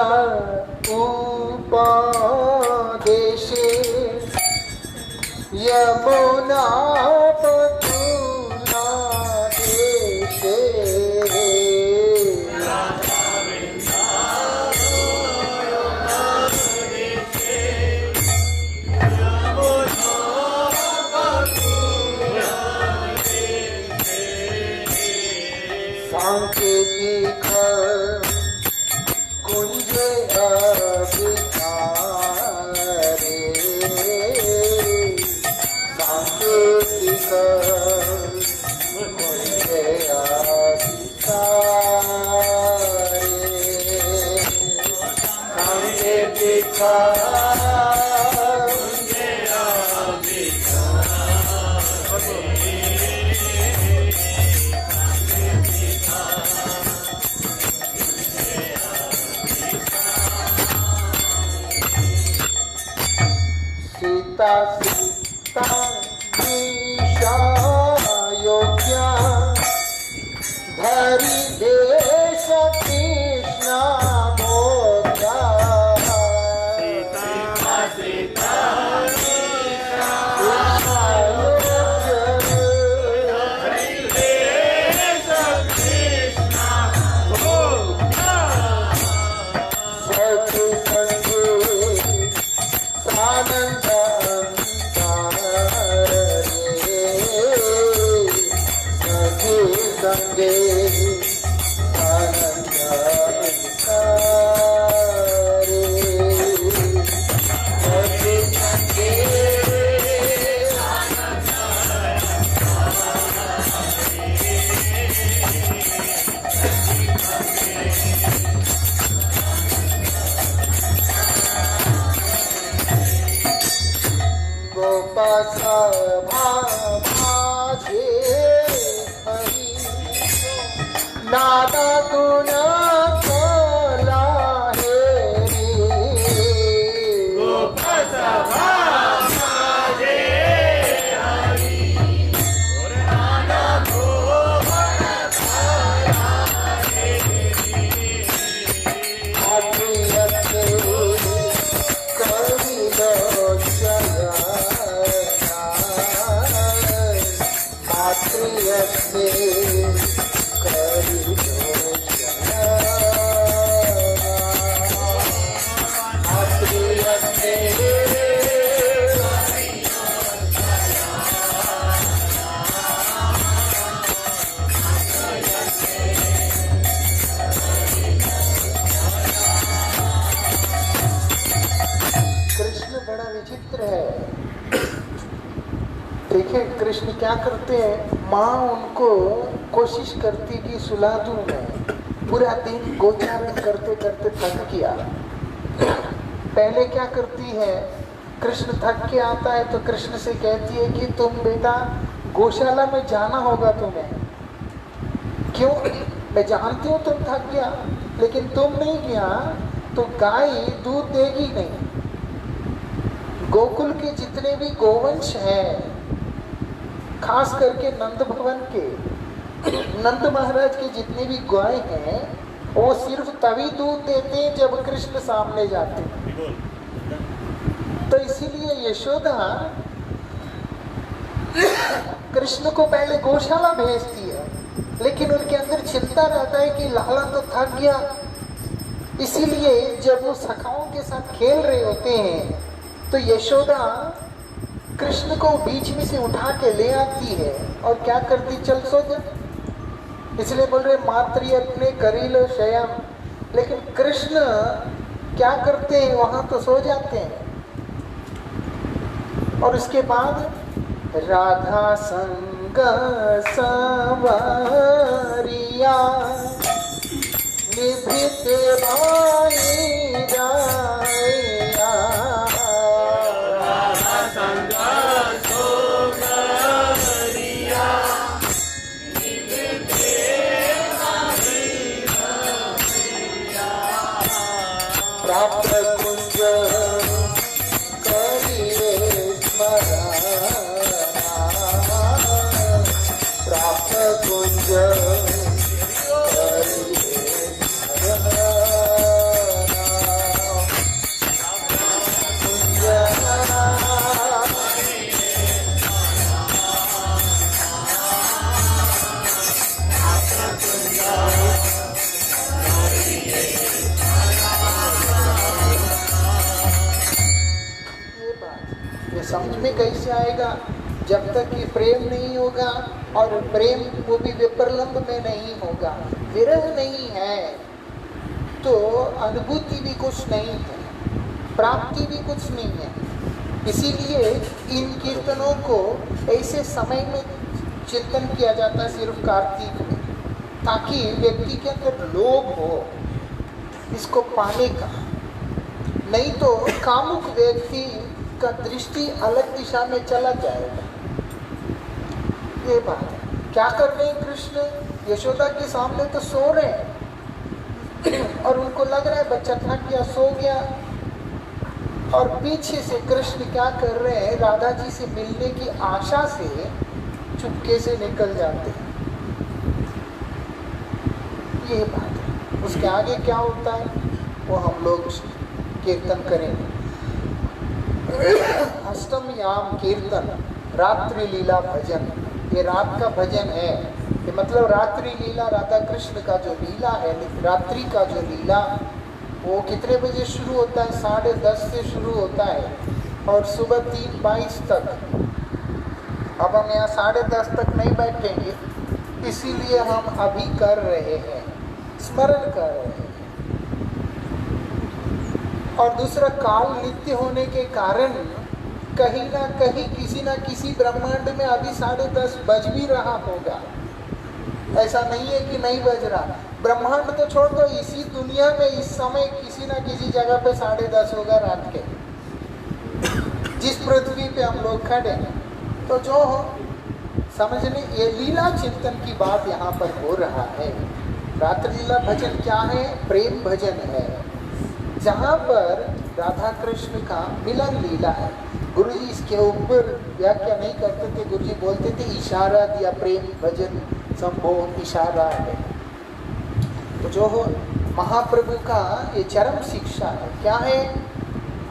उपदेशे यमुना पतुना देशे सांकेतिक कुंज अभिचारे सांकेतिक कुंज अभिचारे सांकेतिक सीता सीता निशा योग्या धरि देश कृष्णा मोग्या सीता सीता संगे आनंद नादा गुण कोला है गोपसभा माजे हरि और नाना भुवन भाया हे कवि मातृयते कृष्ण बड़ा विचित्र है। देखिए कृष्ण क्या करते हैं, माँ उनको कोशिश करती कि सुला दूं मैं, पूरा दिन गोचारण करते करते थक गया। पहले क्या करती है, कृष्ण थक के आता है तो कृष्ण से कहती है कि तुम बेटा गौशाला में जाना होगा तुम्हें। क्यों? मैं जानती हूँ तुम थक गया, लेकिन तुम नहीं गया तो गाय दूध देगी नहीं। गोकुल के जितने भी गोवंश हैं, खास करके नंद भवन के नंद महाराज के जितने भी गाय हैं, वो सिर्फ तभी दूध देते हैं जब कृष्ण सामने जाते हैं। तो इसीलिए यशोदा कृष्ण को पहले गौशाला भेजती है, लेकिन उनके अंदर चिंता रहता है कि लाला तो थक गया। इसीलिए जब वो सखाओं के साथ खेल रहे होते हैं तो यशोदा कृष्ण को बीच में से उठा के ले आती है और क्या करती, चल सो जा। इसलिए बोल रहे मातृ अपने करीलो शयन, लेकिन कृष्ण क्या करते हैं, वहां तो सो जाते हैं। और उसके बाद राधा संग सवारिया निभित भाई जाया संग सोग हरिया प्राप्त कुंज करिए स्मरण प्राप्त कुंज ये समझ में कैसे आएगा जब तक कि प्रेम नहीं होगा, और प्रेम वो भी विप्रलंब में नहीं होगा, विरह नहीं है तो अनुभूति भी कुछ नहीं है, प्राप्ति भी कुछ नहीं है। इसीलिए इन कीर्तनों को ऐसे समय में चिंतन किया जाता है, सिर्फ कार्तिक में, ताकि व्यक्ति के अंदर लोभ हो इसको पाने का। नहीं तो कामुक व्यक्ति का दृष्टि अलग दिशा में चला जाएगा। ये बात है। क्या कर रहे हैं कृष्ण? यशोदा के सामने तो सो रहे हैं और उनको लग रहा है बच्चा थक गया, सो गया, और पीछे से कृष्ण क्या कर रहे हैं, राधा जी से मिलने की आशा से चुपके से निकल जाते हैं। ये बात है। उसके आगे क्या होता है वो हम लोग कीर्तन करेंगे। अष्टम याम कीर्तन, रात्रि लीला भजन, ये रात का भजन है। ये मतलब रात्रि लीला, राधा कृष्ण का जो लीला है, रात्रि का जो लीला, वो कितने बजे शुरू होता है? 10:30 से शुरू होता है और सुबह 3:22 तक। अब हम यहाँ 10:30 तक नहीं बैठेंगे, इसीलिए हम अभी कर रहे हैं, स्मरण कर रहे हैं। और दूसरा, काल नित्य होने के कारण कहीं ना कहीं किसी ना किसी ब्रह्मांड में अभी 10:30 बज भी रहा होगा। ऐसा नहीं है कि नहीं बज रहा। ब्रह्मांड तो छोड़ दो, इसी दुनिया में इस समय किसी ना किसी जगह पे 10:30 होगा रात के, जिस पृथ्वी पे हम लोग खड़े हैं। तो जो हो समझने, ये लीला चिंतन की बात यहाँ पर हो रहा है। रात्रि लीला भजन क्या है? प्रेम भजन है, जहाँ पर राधा कृष्ण का मिलन लीला है। गुरु जी इसके ऊपर व्याख्या नहीं करते थे, गुरु जी बोलते थे इशारा दिया, प्रेम भजन संभो इशारा है। तो जो हो महाप्रभु का ये चरम शिक्षा है। क्या है?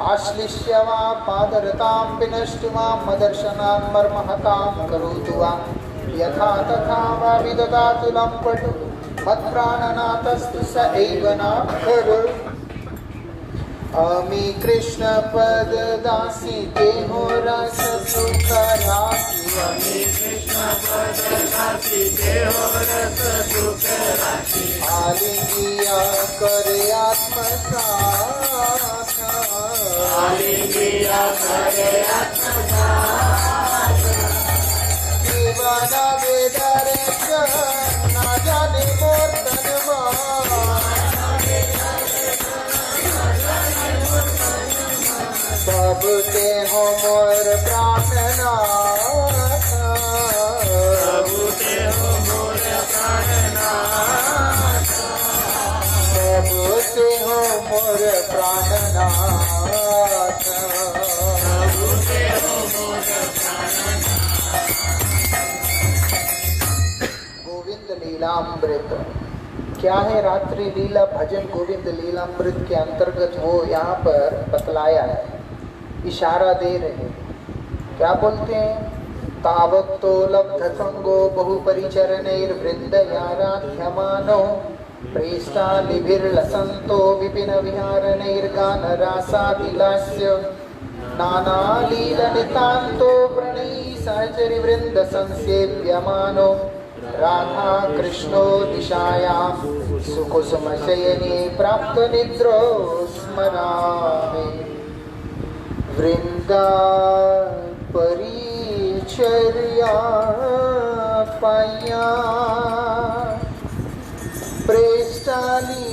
आश्लिष्य वा पादरतां विनष्टुमा मदर्शनान् मर्महतां करोतु वा यथा तथा वा विददातु लम्पटु मत्प्राणनाथस्तु स एव नाखरु। अमी कृष्ण पद दासी देहो रस सुख राशि, अमी कृष्ण पद दासी देहो रस सुख राशि, आलिंगिया करे आत्मसात, आलिंगिया करे आत्मसात, दीवाना बेदारे ना जाने मोर तनवा, सब ते हो मोर प्राणनाथ, प्रभु ते हो मोर प्राणनाथ, प्रभु ते हो मोर प्राणनाथ, प्रभु ते हो मोर प्राणनाथ। गोविंद लीलामृत क्या है? रात्रि लीला भजन गोविंद लीलामृत के अंतर्गत वो यहाँ पर बतलाया है, इशारा दे रहे हैं। क्या बोलते हैं? तावत्तो लब्ध संगो बहु परिचरणैर्वृन्दयाराध्यमानो प्रेष्टालिभिर्लसन्तो विपिन विहारणैर्गान रासादिलास्य नानालीलनितान्तो प्रणयी सहचरि वृन्द संसेव्यमानो राधा कृष्णो दिशायां सुकुसुमशयने प्राप्त निद्रो स्मरामि। वृंदा परिचर्या पाया प्रेष्टाली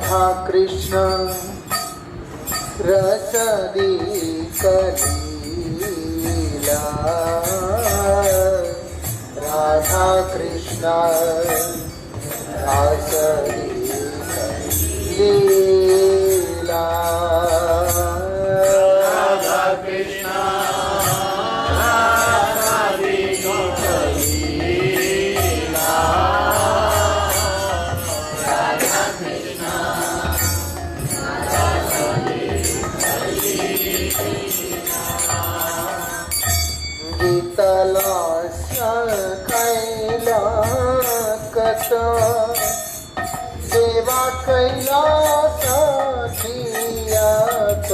राधा कृष्ण रसदी कलीला, राधा कृष्ण रसदी कलीला, राधा कृष्ण राधादी कलीला, राधा कृष्ण गीतलास्य कैला कत सेवा कैलास कियात,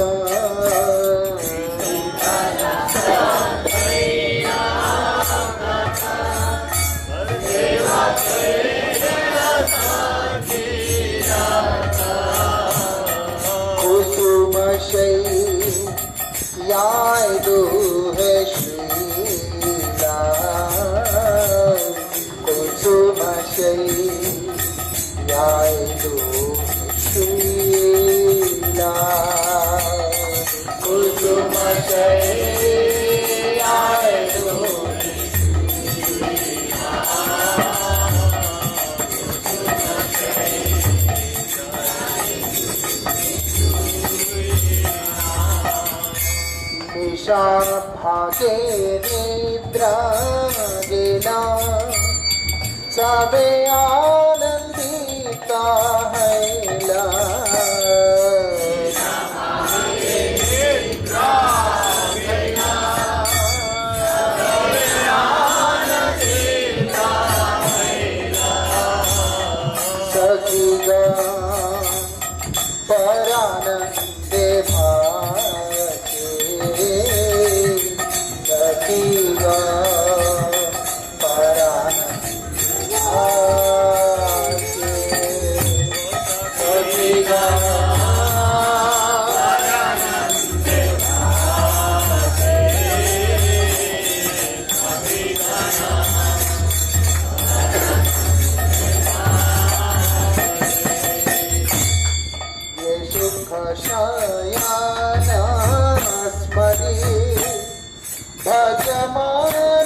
कुसुम शय्याय दुहे श्रीला, कुसुम शय्याय दुहे श्रीला, कुसुम शय्याय दुहे निशा भागे निद्रा गेला, सबे आनंदिता हैला, सखी गा परानंदे भागे, सखी गा परानंदे भागे, सखी गा सुख शयन स्मरि भजमान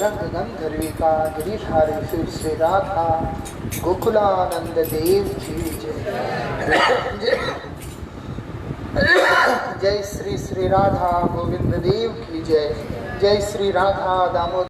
गौरंग गंधर्विका गिरिधारी फिर से राधा गोकुलानंद देव की जय। जय श्री श्री राधा गोविंद देव की जय। जय श्री राधा दामोदर